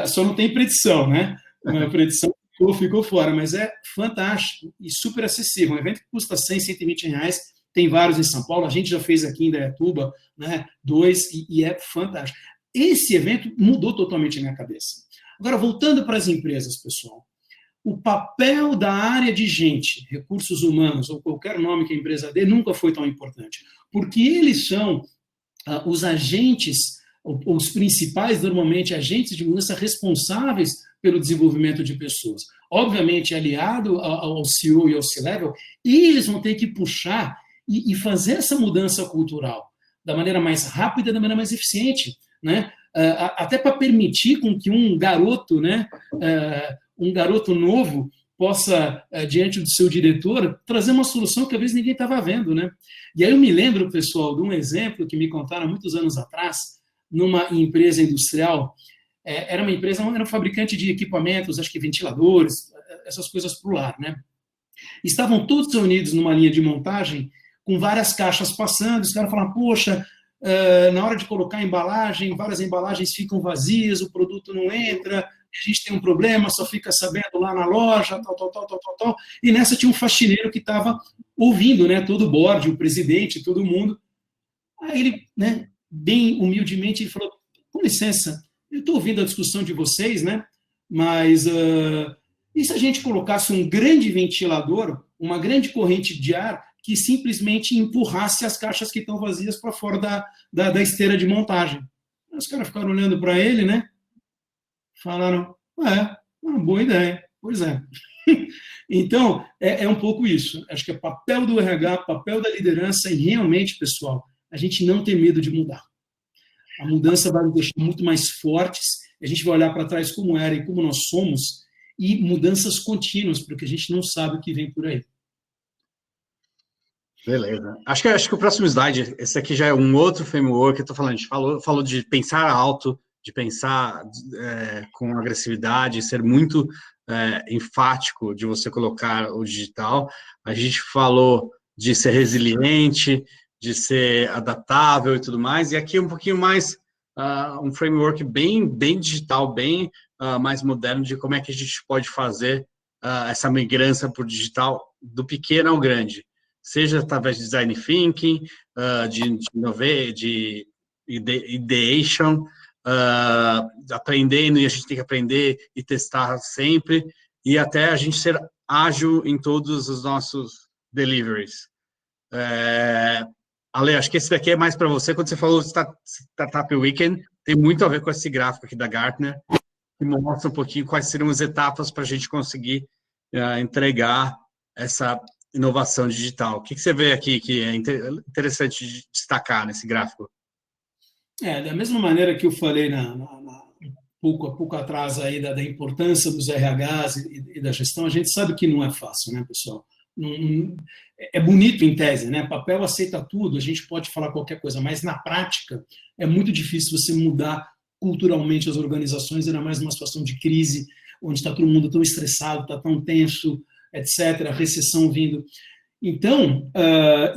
Só não tem predição, né? A predição ficou fora, mas é fantástico e super acessível. Um evento que custa 100, 120 reais, tem vários em São Paulo, a gente já fez aqui em Indaiatuba, né? 2, e é fantástico. esse evento mudou totalmente a minha cabeça. Agora, voltando para as empresas, pessoal, o papel da área de gente, recursos humanos, ou qualquer nome que a empresa dê, nunca foi tão importante, porque eles são os agentes, os principais, normalmente, agentes de mudança responsáveis pelo desenvolvimento de pessoas. Obviamente, aliado ao CEO e ao C-Level, eles vão ter que puxar e fazer essa mudança cultural da maneira mais rápida, da maneira mais eficiente, né? Até para permitir com que um garoto, né, um garoto novo possa, diante do seu diretor, trazer uma solução que às vezes ninguém estava vendo, né? E aí eu me lembro, pessoal, de um exemplo que me contaram muitos anos atrás, numa empresa industrial. Era uma empresa, era um fabricante de equipamentos, acho que ventiladores, essas coisas para o lar, né? Estavam todos reunidos numa linha de montagem, com várias caixas passando, os caras falaram, poxa, na hora de colocar a embalagem, várias embalagens ficam vazias, o produto não entra, a gente tem um problema, só fica sabendo lá na loja, tal. E nessa tinha um faxineiro que estava ouvindo, né, todo o board, o presidente, todo mundo. Aí ele, né, bem humildemente, ele falou, com licença, eu estou ouvindo a discussão de vocês, né, mas e se a gente colocasse um grande ventilador, uma grande corrente de ar, que simplesmente empurrasse as caixas que estão vazias para fora da esteira de montagem? Os caras ficaram olhando para ele, né? Falaram, uma boa ideia. Pois é. Então, é um pouco isso. Acho que é papel do RH, papel da liderança, e realmente, pessoal, a gente não tem medo de mudar. A mudança vai nos deixar muito mais fortes, a gente vai olhar para trás como era e como nós somos, e mudanças contínuas, porque a gente não sabe o que vem por aí. Beleza. Acho que o próximo slide, esse aqui já é um outro framework que eu estou falando. A gente falou de pensar alto, de pensar com agressividade, ser muito enfático de você colocar o digital. A gente falou de ser resiliente, de ser adaptável e tudo mais. E aqui um pouquinho mais, um framework bem digital, bem mais moderno de como é que a gente pode fazer essa migrança para o digital do pequeno ao grande. Seja através de design thinking, de ideation, aprendendo, e a gente tem que aprender e testar sempre, e até a gente ser ágil em todos os nossos deliveries. Ale, acho que esse daqui é mais para você. Quando você falou Startup Weekend, tem muito a ver com esse gráfico aqui da Gartner, que mostra um pouquinho quais seriam as etapas para a gente conseguir entregar essa inovação digital. O que você vê aqui que é interessante de destacar nesse gráfico? Da mesma maneira que eu falei pouco atrás aí da importância dos RHs e da gestão, a gente sabe que não é fácil, né, pessoal? É bonito em tese, né? Papel aceita tudo, a gente pode falar qualquer coisa, mas na prática é muito difícil você mudar culturalmente as organizações, ainda mais numa situação de crise, onde está todo mundo tão estressado, está tão tenso, etc., a recessão vindo. Então,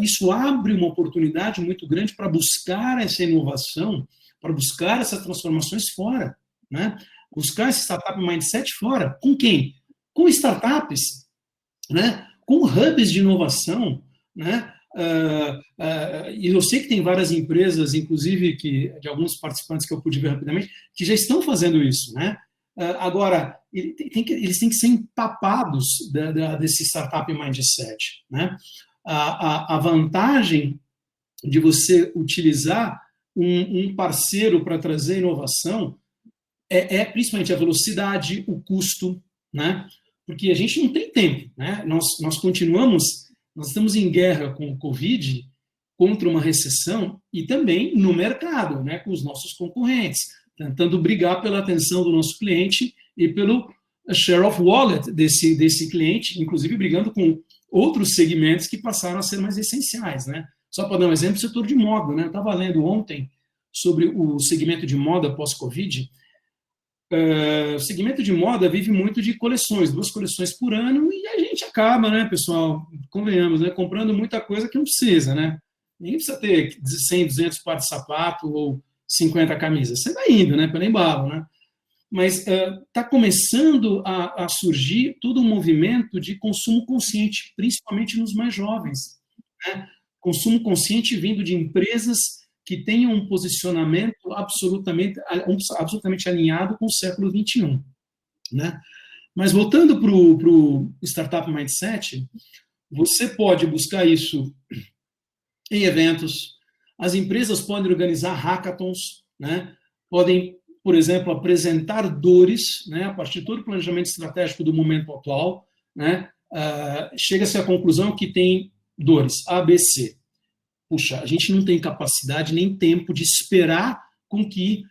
isso abre uma oportunidade muito grande para buscar essa inovação, para buscar essas transformações fora, né? Buscar esse startup mindset fora. Com quem? Com startups, né? Com hubs de inovação, né? E eu sei que tem várias empresas, inclusive de alguns participantes que eu pude ver rapidamente, que já estão fazendo isso, né? Agora, eles têm que ser empapados desse startup mindset, né? A vantagem de você utilizar um parceiro para trazer inovação é principalmente a velocidade, o custo, né? Porque a gente não tem tempo, né? Nós estamos em guerra com o Covid, contra uma recessão e também no mercado, né? Com os nossos concorrentes, tentando brigar pela atenção do nosso cliente e pelo share of wallet desse cliente, inclusive brigando com outros segmentos que passaram a ser mais essenciais, né? Só para dar um exemplo, o setor de moda, né? Eu estava lendo ontem sobre o segmento de moda pós-Covid. O segmento de moda vive muito de coleções, 2 coleções por ano, e a gente acaba, né, pessoal, convenhamos, né, comprando muita coisa que não precisa, né? Ninguém precisa ter 100, 200 pares de sapato ou 50 camisas. Você vai indo, né, pelo embalo, né? Mas está começando a surgir todo um movimento de consumo consciente, principalmente nos mais jovens, né? Consumo consciente vindo de empresas que tenham um posicionamento absolutamente alinhado com o século XXI, né? Mas voltando para o Startup Mindset, você pode buscar isso em eventos, as empresas podem organizar hackathons, né? Podem, por exemplo, apresentar dores, né? A partir de todo o planejamento estratégico do momento atual, né? Chega-se à conclusão que tem dores, A, B, C. Puxa, a gente não tem capacidade nem tempo de esperar com que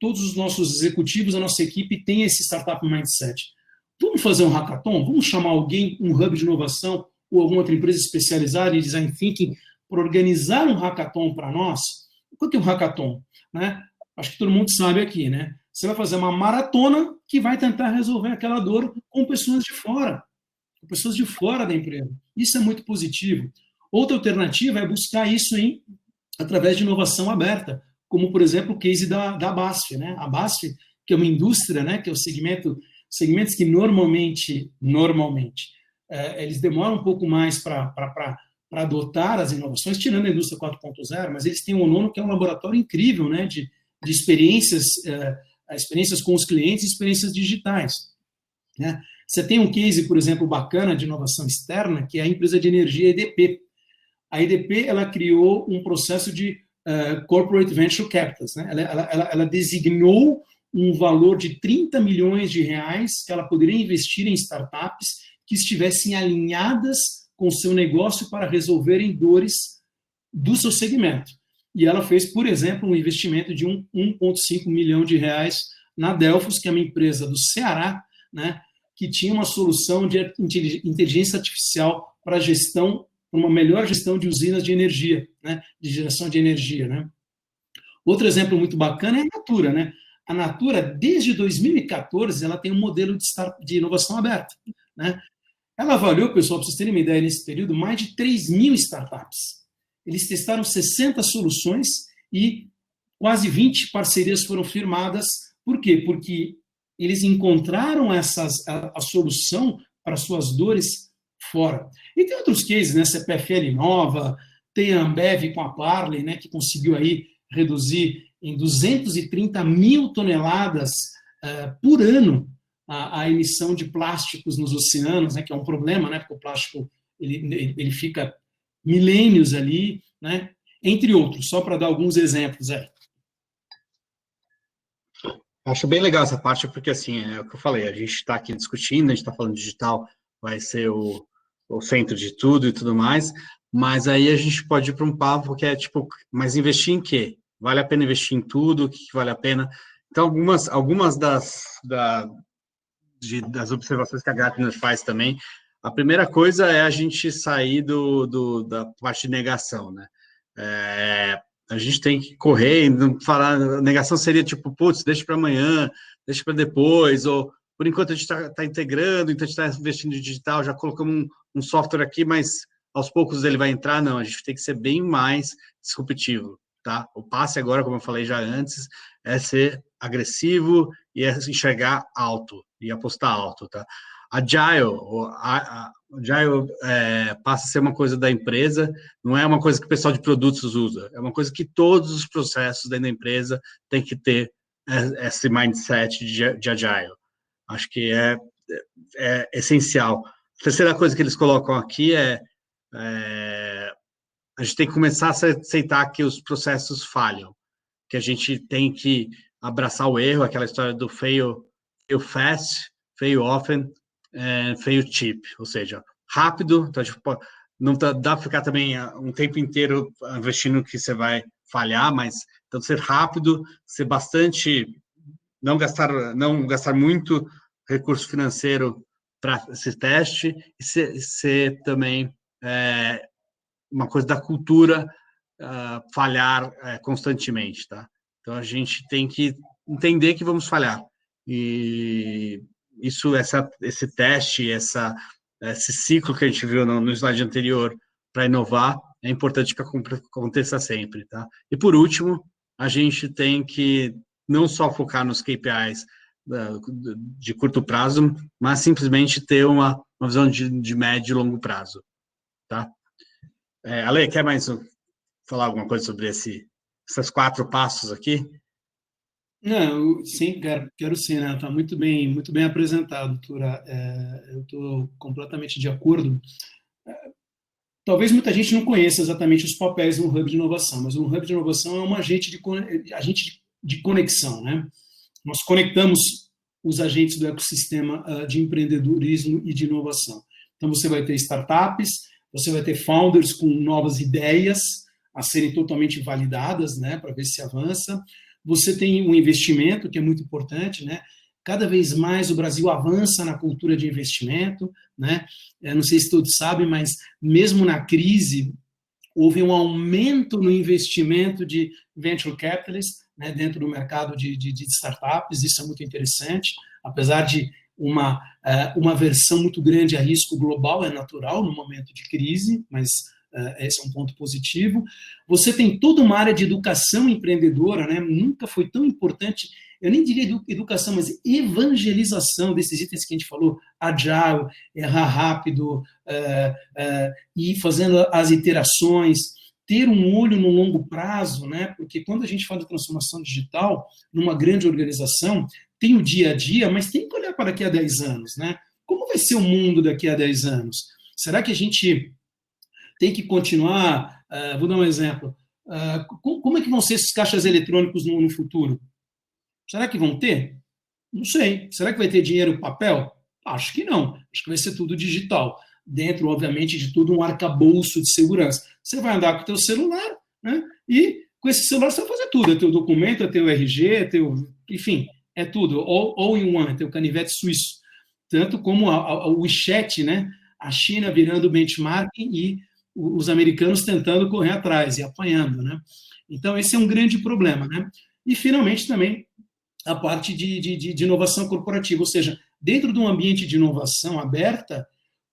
todos os nossos executivos, a nossa equipe, tenha esse startup mindset. Vamos fazer um hackathon? Vamos chamar alguém, um hub de inovação ou alguma outra empresa especializada em design thinking para organizar um hackathon para nós? O que é um hackathon? Né? Acho que todo mundo sabe aqui, né? Você vai fazer uma maratona que vai tentar resolver aquela dor com pessoas de fora da empresa. Isso é muito positivo. Outra alternativa é buscar isso através de inovação aberta, como, por exemplo, o case da BASF. Né? A BASF, que é uma indústria, né, que é o segmentos que normalmente eles demoram um pouco mais para adotar as inovações, tirando a indústria 4.0, mas eles têm o ONONO, que é um laboratório incrível, né, de experiências com os clientes, experiências digitais. Né? Você tem um case, por exemplo, bacana de inovação externa, que é a empresa de energia EDP. A EDP ela criou um processo de Corporate Venture Capital. Né? Ela designou um valor de 30 milhões de reais que ela poderia investir em startups que estivessem alinhadas com o seu negócio para resolverem dores do seu segmento. E ela fez, por exemplo, um investimento de 1,5 milhão de reais na Delphos, que é uma empresa do Ceará, né, que tinha uma solução de inteligência artificial para uma melhor gestão de usinas de energia, né, de geração de energia. Né. Outro exemplo muito bacana é a Natura. Né. A Natura, desde 2014, ela tem um modelo de inovação aberta. Né. Ela avaliou, pessoal, para vocês terem uma ideia, nesse período, mais de 3.000 startups. Eles testaram 60 soluções e quase 20 parcerias foram firmadas. Por quê? Porque eles encontraram a solução para suas dores fora. E tem outros cases, né? CPFL Inova, tem a Ambev com a Parley, né? Que conseguiu aí reduzir em 230 mil toneladas por ano a emissão de plásticos nos oceanos, né? Que é um problema, né? Porque o plástico ele fica milênios ali, né? Entre outros, só para dar alguns exemplos aí. Acho bem legal essa parte, porque, assim, é o que eu falei, a gente está aqui discutindo, a gente está falando digital, vai ser o centro de tudo e tudo mais, mas aí a gente pode ir para um papo que é, tipo, mas investir em quê? Vale a pena investir em tudo? O que vale a pena? Então, algumas das observações que a Gartner faz também, a primeira coisa é a gente sair da parte de negação, né? A gente tem que correr, não falar, a negação seria tipo, putz, deixa para amanhã, deixa para depois, ou por enquanto a gente está integrando, então a gente está investindo em digital, já colocamos um software aqui, mas aos poucos ele vai entrar. Não, a gente tem que ser bem mais disruptivo, tá? O passe agora, como eu falei já antes, é ser agressivo e é enxergar alto e apostar alto, tá? Agile passa a ser uma coisa da empresa, não é uma coisa que o pessoal de produtos usa, é uma coisa que todos os processos dentro da empresa tem que ter esse mindset de Agile. Acho que é essencial. A terceira coisa que eles colocam aqui a gente tem que começar a aceitar que os processos falham, que a gente tem que abraçar o erro, aquela história do fail fast, fail often, fail cheap, ou seja, rápido, então, tipo, não dá para ficar também um tempo inteiro investindo que você vai falhar, mas então ser rápido, ser bastante, não gastar muito recurso financeiro para esse teste, e ser também uma coisa da cultura falhar constantemente, tá? Então a gente tem que entender que vamos falhar, e isso, esse teste, esse ciclo que a gente viu no slide anterior para inovar, é importante que aconteça sempre, tá? E por último, a gente tem que não só focar nos KPIs de curto prazo, mas simplesmente ter uma visão de médio e longo prazo, tá? Ale, quer mais falar alguma coisa sobre esses 4 passos aqui? Não, sim, quero sim, né? Está muito bem apresentado, Tura. Eu estou completamente de acordo. Talvez muita gente não conheça exatamente os papéis do Hub de Inovação, mas o Hub de Inovação é um agente de conexão, né? Nós conectamos os agentes do ecossistema de empreendedorismo e de inovação. Então, você vai ter startups, você vai ter founders com novas ideias a serem totalmente validadas, né, para ver se avança. Você tem um investimento, que é muito importante, né? Cada vez mais o Brasil avança na cultura de investimento, né? Eu não sei se todos sabem, mas mesmo na crise, houve um aumento no investimento de venture capitalists, né, dentro do mercado de startups. Isso é muito interessante, apesar de uma versão muito grande a risco global, é natural no momento de crise, mas esse é um ponto positivo. Você tem toda uma área de educação empreendedora, né? Nunca foi tão importante, eu nem diria educação, mas evangelização desses itens que a gente falou, agile, errar rápido, ir fazendo as iterações, ter um olho no longo prazo, né? Porque quando a gente fala de transformação digital, numa grande organização, tem o dia a dia, mas tem que olhar para daqui a 10 anos, né? Como vai ser o mundo daqui a 10 anos? Será que a gente tem que continuar, vou dar um exemplo, como é que vão ser esses caixas eletrônicos no futuro? Será que vão ter? Não sei. Será que vai ter dinheiro em papel? Acho que não. Acho que vai ser tudo digital. Dentro, obviamente, de tudo um arcabouço de segurança. Você vai andar com o teu celular, né? E com esse celular você vai fazer tudo. É teu documento, é teu RG, é teu... Enfim, é tudo. All in one, é teu canivete suíço. Tanto como o WeChat, né? A China virando benchmark e os americanos tentando correr atrás e apanhando, né? Então, esse é um grande problema, né? E, finalmente, também a parte de inovação corporativa, ou seja, dentro de um ambiente de inovação aberta,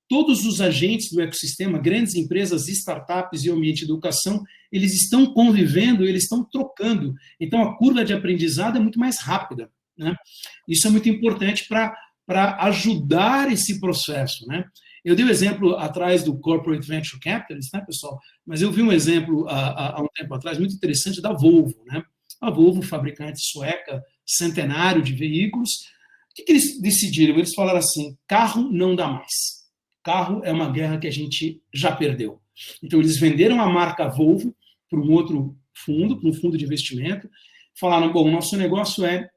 todos os agentes do ecossistema, grandes empresas, startups e o ambiente de educação, eles estão convivendo, eles estão trocando. Então, a curva de aprendizado é muito mais rápida, né? Isso é muito importante para ajudar esse processo, né? Eu dei o exemplo atrás do Corporate Venture Capitalist, né, pessoal? Mas eu vi um exemplo há um tempo atrás muito interessante da Volvo, né? A Volvo, fabricante sueca, centenário de veículos. O que eles decidiram? Eles falaram assim: carro não dá mais. Carro é uma guerra que a gente já perdeu. Então, eles venderam a marca Volvo para um outro fundo, para um fundo de investimento. Falaram: bom, o nosso negócio é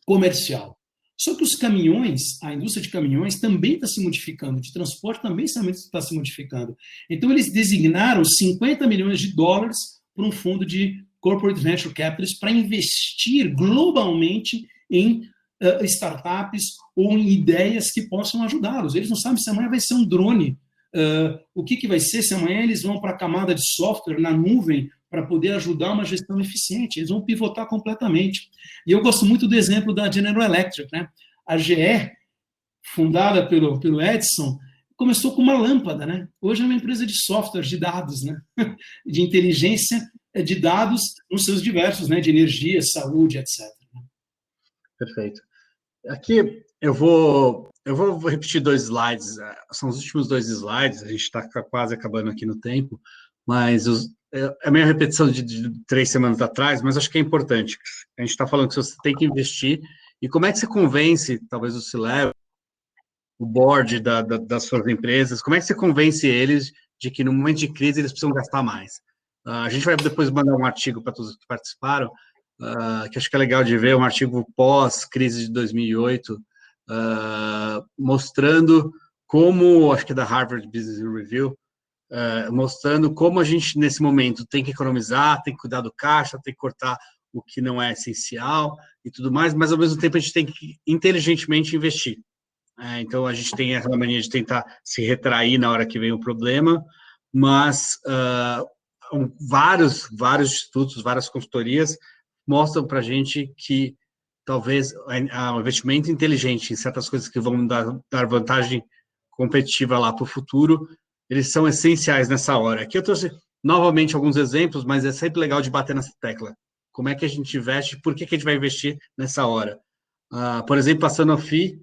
comercial. Só que os caminhões, a indústria de caminhões também está se modificando, de transporte também está se modificando. Então, eles designaram 50 milhões de dólares para um fundo de Corporate Venture Capitalists para investir globalmente em startups ou em ideias que possam ajudá-los. Eles não sabem se amanhã vai ser um drone, o que vai ser, se amanhã eles vão para a camada de software na nuvem para poder ajudar uma gestão eficiente. Eles vão pivotar completamente. E eu gosto muito do exemplo da General Electric, né? A GE, fundada pelo Edison, começou com uma lâmpada, né? Hoje é uma empresa de software, de dados, né? De inteligência de dados nos seus diversos, né? De energia, saúde, etc. Perfeito. Aqui eu vou repetir 2 slides, são os últimos 2 slides, a gente está quase acabando aqui no tempo, mas é a minha repetição de 3 semanas atrás, mas acho que é importante. A gente está falando que você tem que investir, e como é que você convence, talvez o C-Level, o board das suas empresas, como é que você convence eles de que no momento de crise eles precisam gastar mais? A gente vai depois mandar um artigo para todos que participaram, que acho que é legal de ver, um artigo pós-crise de 2008, mostrando como, acho que é da Harvard Business Review, mostrando como a gente, nesse momento, tem que economizar, tem que cuidar do caixa, tem que cortar o que não é essencial e tudo mais, mas, ao mesmo tempo, a gente tem que inteligentemente investir. Então, a gente tem a mania de tentar se retrair na hora que vem o problema, mas vários institutos, várias consultorias mostram para a gente que talvez o investimento inteligente em certas coisas que vão dar vantagem competitiva lá para o futuro, eles são essenciais nessa hora. Aqui eu trouxe novamente alguns exemplos, mas é sempre legal de bater nessa tecla. Como é que a gente investe, por que a gente vai investir nessa hora? Por exemplo, a Sanofi,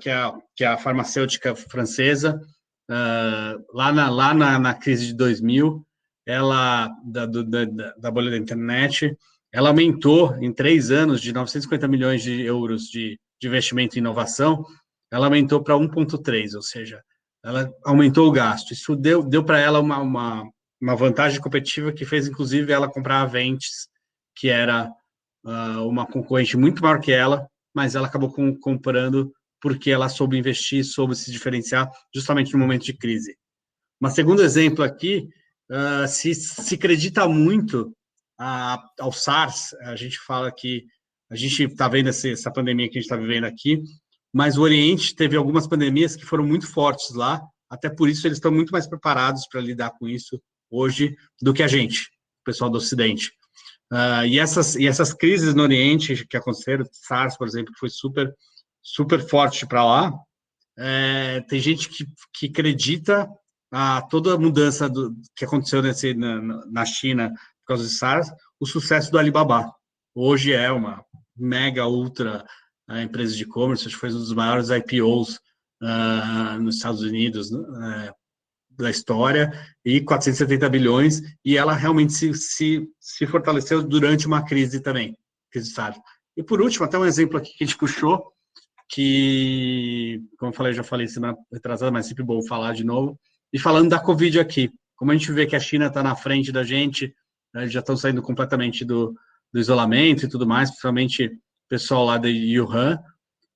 que é a farmacêutica francesa, lá na crise de 2000, da bolha da internet, ela aumentou em 3 anos de 950 milhões de euros de investimento em inovação, ela aumentou para 1,3, ou seja, ela aumentou o gasto. Isso deu para ela uma vantagem competitiva que fez, inclusive, ela comprar a Ventis, que era uma concorrente muito maior que ela, mas ela acabou comprando porque ela soube investir, soube se diferenciar justamente no momento de crise. Um segundo exemplo aqui, se acredita muito ao SARS, a gente fala que a gente está vendo essa pandemia que a gente está vivendo aqui, mas o Oriente teve algumas pandemias que foram muito fortes lá, até por isso eles estão muito mais preparados para lidar com isso hoje do que a gente, o pessoal do Ocidente. E essas crises no Oriente que aconteceram, SARS, por exemplo, que foi super forte para lá, tem gente que acredita toda a mudança que aconteceu na China por causa de SARS, o sucesso do Alibaba. Hoje é uma mega, ultra empresa de e-commerce, acho que foi um dos maiores IPOs nos Estados Unidos, da história, e 470 bilhões, e ela realmente se fortaleceu durante uma crise também, crise de SARS. E por último, até um exemplo aqui que a gente puxou, que, como eu falei, já falei semana retrasada, mas sempre bom falar de novo, e falando da Covid aqui, como a gente vê que a China está na frente da gente, eles já estão saindo completamente do isolamento e tudo mais, principalmente o pessoal lá de Wuhan,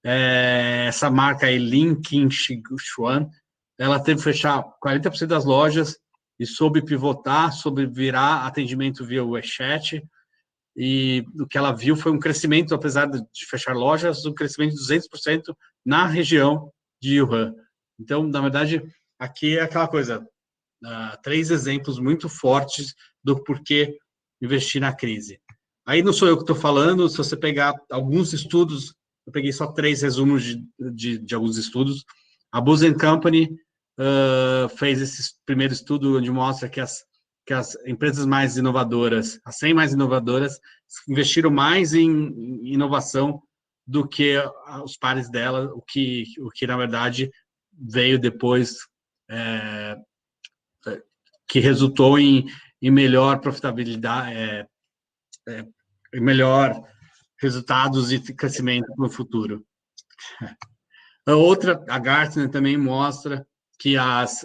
essa marca aí, Lin Qingshuan, ela teve que fechar 40% das lojas e soube pivotar, soube virar atendimento via WeChat, e o que ela viu foi um crescimento, apesar de fechar lojas, um crescimento de 200% na região de Wuhan. Então, na verdade, aqui é aquela coisa, 3 exemplos muito fortes do porquê investir na crise. Aí não sou eu que estou falando, se você pegar alguns estudos, eu peguei só 3 resumos de alguns estudos. A Booz & Company fez esse primeiro estudo onde mostra que as empresas mais inovadoras, as 100 mais inovadoras, investiram mais em inovação do que os pares dela, o que na verdade veio depois, que resultou em melhor profitabilidade, melhor resultados e crescimento no futuro. A Gartner também mostra que as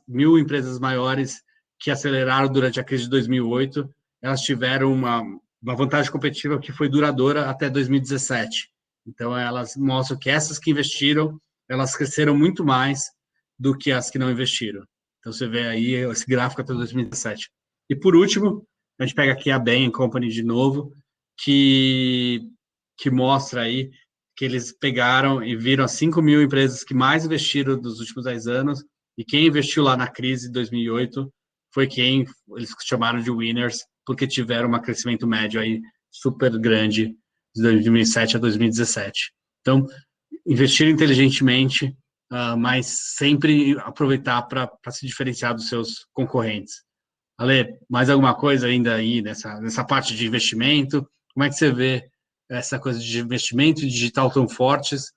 1.000 empresas maiores que aceleraram durante a crise de 2008, elas tiveram uma vantagem competitiva que foi duradoura até 2017. Então, elas mostram que essas que investiram, elas cresceram muito mais do que as que não investiram. Então, você vê aí esse gráfico até 2017. E, por último, a gente pega aqui a Bain Company de novo, que mostra aí que eles pegaram e viram as 5.000 empresas que mais investiram nos últimos 10 anos, e quem investiu lá na crise de 2008 foi quem eles chamaram de winners, porque tiveram um crescimento médio aí super grande de 2007 a 2017. Então, investir inteligentemente, mas sempre aproveitar para se diferenciar dos seus concorrentes. Ale, mais alguma coisa ainda aí nessa parte de investimento? Como é que você vê essa coisa de investimento digital tão fortes?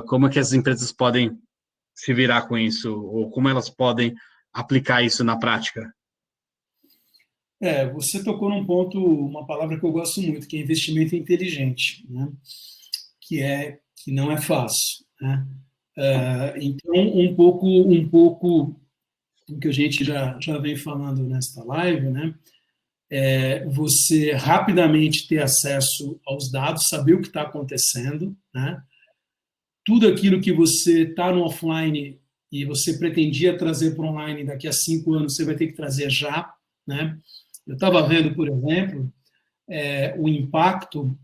Como é que as empresas podem se virar com isso? Ou como elas podem aplicar isso na prática? Você tocou num ponto, uma palavra que eu gosto muito, que é investimento inteligente, né? Que não é fácil, né? Então, um pouco o que a gente já vem falando nesta live, né? Você rapidamente ter acesso aos dados, saber o que está acontecendo, né? Tudo aquilo que você está no offline e você pretendia trazer para o online daqui a 5 anos, você vai ter que trazer já, né? Eu estava vendo, por exemplo, o impacto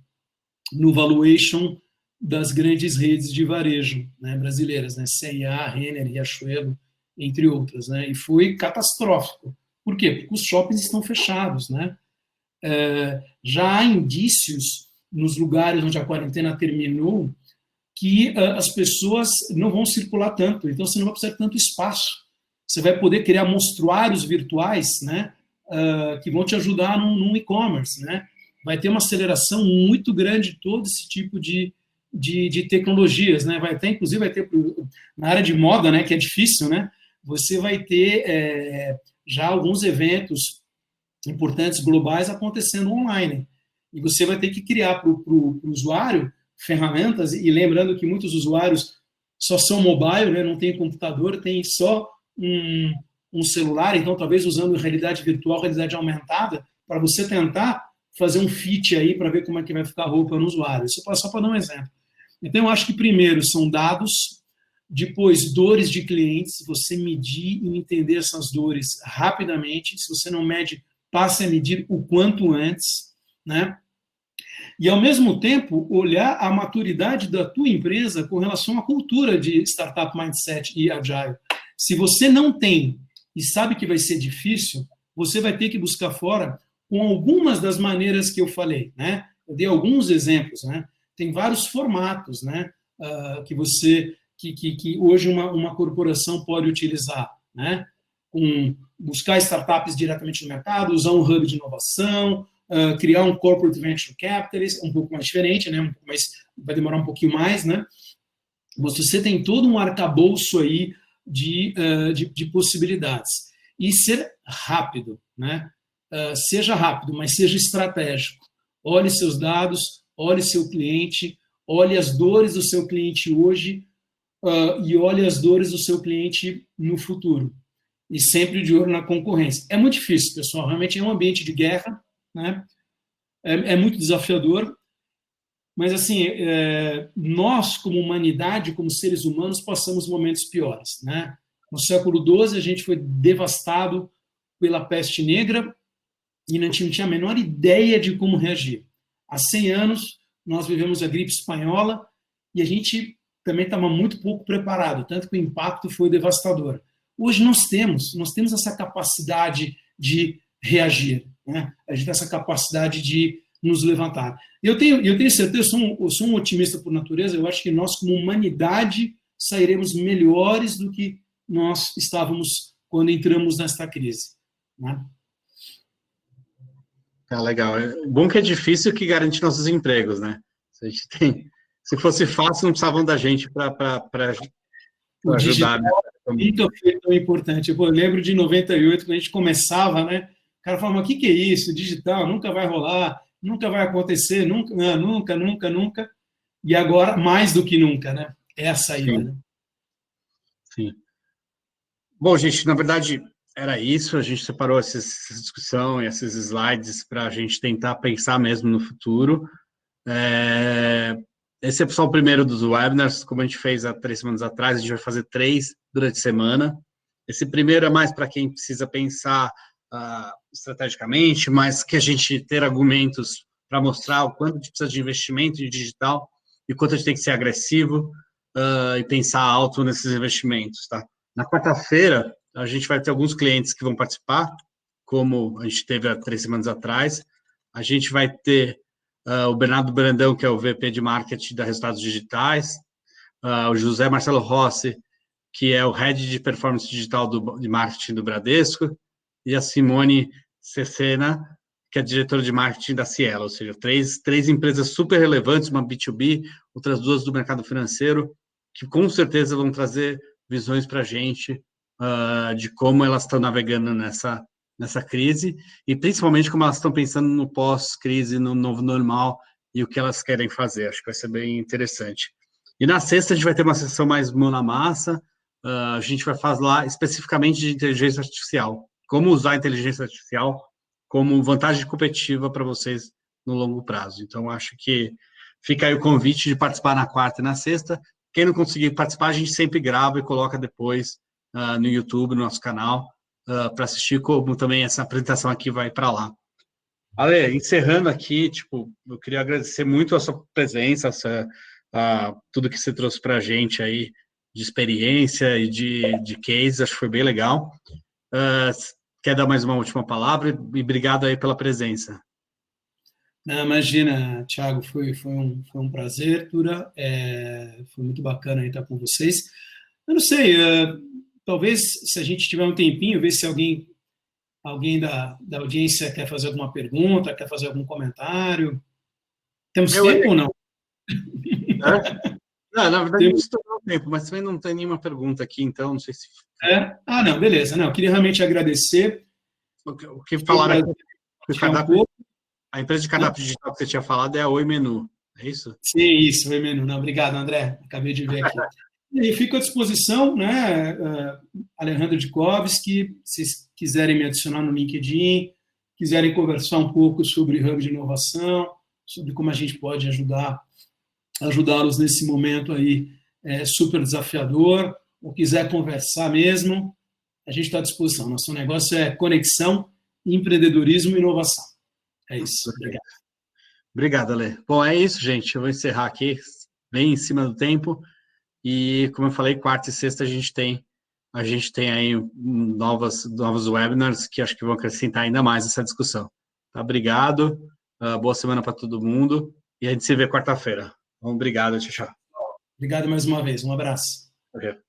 no valuation das grandes redes de varejo, né, brasileiras, né, C&A, Renner, Riachuelo, entre outras, né, e foi catastrófico. Por quê? Porque os shoppings estão fechados, né? Já há indícios nos lugares onde a quarentena terminou que as pessoas não vão circular tanto, então você não vai precisar de tanto espaço. Você vai poder criar monstruários virtuais, né, que vão te ajudar num e-commerce, né? Vai ter uma aceleração muito grande de todo esse tipo de tecnologias, né? Inclusive vai ter na área de moda, né, que é difícil, né? Você vai ter já alguns eventos importantes globais acontecendo online. E você vai ter que criar para o usuário ferramentas, e lembrando que muitos usuários só são mobile, né, não tem computador, tem só um celular, então talvez usando realidade virtual, realidade aumentada, para você tentar fazer um fit aí para ver como é que vai ficar a roupa no usuário. Isso só para dar um exemplo. Então, eu acho que primeiro são dados, depois dores de clientes, você medir e entender essas dores rapidamente. Se você não mede, passe a medir o quanto antes, né? E, ao mesmo tempo, olhar a maturidade da tua empresa com relação à cultura de Startup Mindset e Agile. Se você não tem e sabe que vai ser difícil, você vai ter que buscar fora com algumas das maneiras que eu falei, né? Eu dei alguns exemplos, né? Tem vários formatos, né? Que hoje uma corporação pode utilizar, né? Buscar startups diretamente no mercado, usar um hub de inovação, criar um corporate venture capitalist, um pouco mais diferente, né? Mas vai demorar um pouquinho mais, né? Você tem todo um arcabouço aí de possibilidades. E ser rápido, né? Seja rápido, mas seja estratégico. Olhe seus dados, olhe seu cliente, olhe as dores do seu cliente hoje e olhe as dores do seu cliente no futuro. E sempre de olho na concorrência. É muito difícil, pessoal. Realmente é um ambiente de guerra, né? É muito desafiador. Mas, assim, nós, como humanidade, como seres humanos, passamos momentos piores, né? No século XII, a gente foi devastado pela peste negra e não tinha a menor ideia de como reagir. Há 100 anos, nós vivemos a gripe espanhola e a gente também estava muito pouco preparado, tanto que o impacto foi devastador. Hoje nós temos essa capacidade de reagir, né? A gente tem essa capacidade de nos levantar. Eu tenho certeza, eu sou um otimista por natureza, eu acho que nós, como humanidade, sairemos melhores do que nós estávamos quando entramos nesta crise, né? Legal. Bom que é difícil que garante nossos empregos, né? Se fosse fácil, não precisavam da gente para O ajudar, né? digital nunca foi tão importante. Eu lembro de 98, quando a gente começava, né? O cara falava, mas o que é isso? Digital nunca vai rolar, nunca vai acontecer, nunca. E agora, mais do que nunca, né? É a saída, né? Sim. Bom, gente, na verdade, era isso. A gente separou essa discussão e esses slides para a gente tentar pensar mesmo no futuro. Esse é só o primeiro dos webinars, como a gente fez há 3 semanas atrás, a gente vai fazer 3 durante a semana. Esse primeiro é mais para quem precisa pensar estrategicamente, mas que a gente ter argumentos para mostrar o quanto a gente precisa de investimento em digital e o quanto a gente tem que ser agressivo e pensar alto nesses investimentos, tá? Na quarta-feira, a gente vai ter alguns clientes que vão participar, como a gente teve há 3 semanas atrás. A gente vai ter o Bernardo Brandão, que é o VP de Marketing da Resultados Digitais, o José Marcelo Rossi, que é o Head de Performance Digital de Marketing do Bradesco, e a Simone Cecena, que é diretora de marketing da Cielo, ou seja, três empresas super relevantes, uma B2B, outras 2 do mercado financeiro, que com certeza vão trazer visões para a gente de como elas estão navegando nessa crise e principalmente como elas estão pensando no pós-crise, no novo normal e o que elas querem fazer. Acho que vai ser bem interessante. E na sexta a gente vai ter uma sessão mais mão na massa, a gente vai falar especificamente de inteligência artificial, como usar a inteligência artificial como vantagem competitiva para vocês no longo prazo. Então, acho que fica aí o convite de participar na quarta e na sexta. Quem não conseguir participar, a gente sempre grava e coloca depois no YouTube, no nosso canal, para assistir, como também essa apresentação aqui vai para lá. Ale, encerrando aqui, eu queria agradecer muito a sua presença, tudo que você trouxe para a gente aí, de experiência e de case, acho que foi bem legal. Quer dar mais uma última palavra? E obrigado aí pela presença. Não, imagina, Thiago, foi um prazer, Tura. Foi muito bacana estar com vocês. Eu não sei, talvez se a gente tiver um tempinho, ver se alguém da audiência quer fazer alguma pergunta, quer fazer algum comentário. Temos tempo ou não? Não, na verdade, não estourou o tempo, mas também não tem nenhuma pergunta aqui, então não sei se... Não, beleza. Não, eu queria realmente agradecer. O que falaram aqui, a empresa de Não? cardápio digital que você tinha falado é a Oi Menu, é isso? Sim, isso, foi menu. Não, obrigado, André. Acabei de ver aqui. E fico à disposição, né, Alejandro Dikovski, se vocês quiserem me adicionar no LinkedIn, quiserem conversar um pouco sobre Hub de inovação, sobre como a gente pode ajudá-los nesse momento aí super desafiador, ou quiser conversar mesmo, a gente está à disposição. Nosso negócio é conexão, empreendedorismo e inovação. É isso. Obrigado. Obrigado, Ale. Bom, é isso, gente. Eu vou encerrar aqui, bem em cima do tempo. E, como eu falei, quarta e sexta a gente tem aí novos webinars que acho que vão acrescentar ainda mais essa discussão. Tá? Obrigado. Boa semana para todo mundo. E a gente se vê quarta-feira. Obrigado, tchau, tchau. Obrigado mais uma vez. Um abraço. Okay.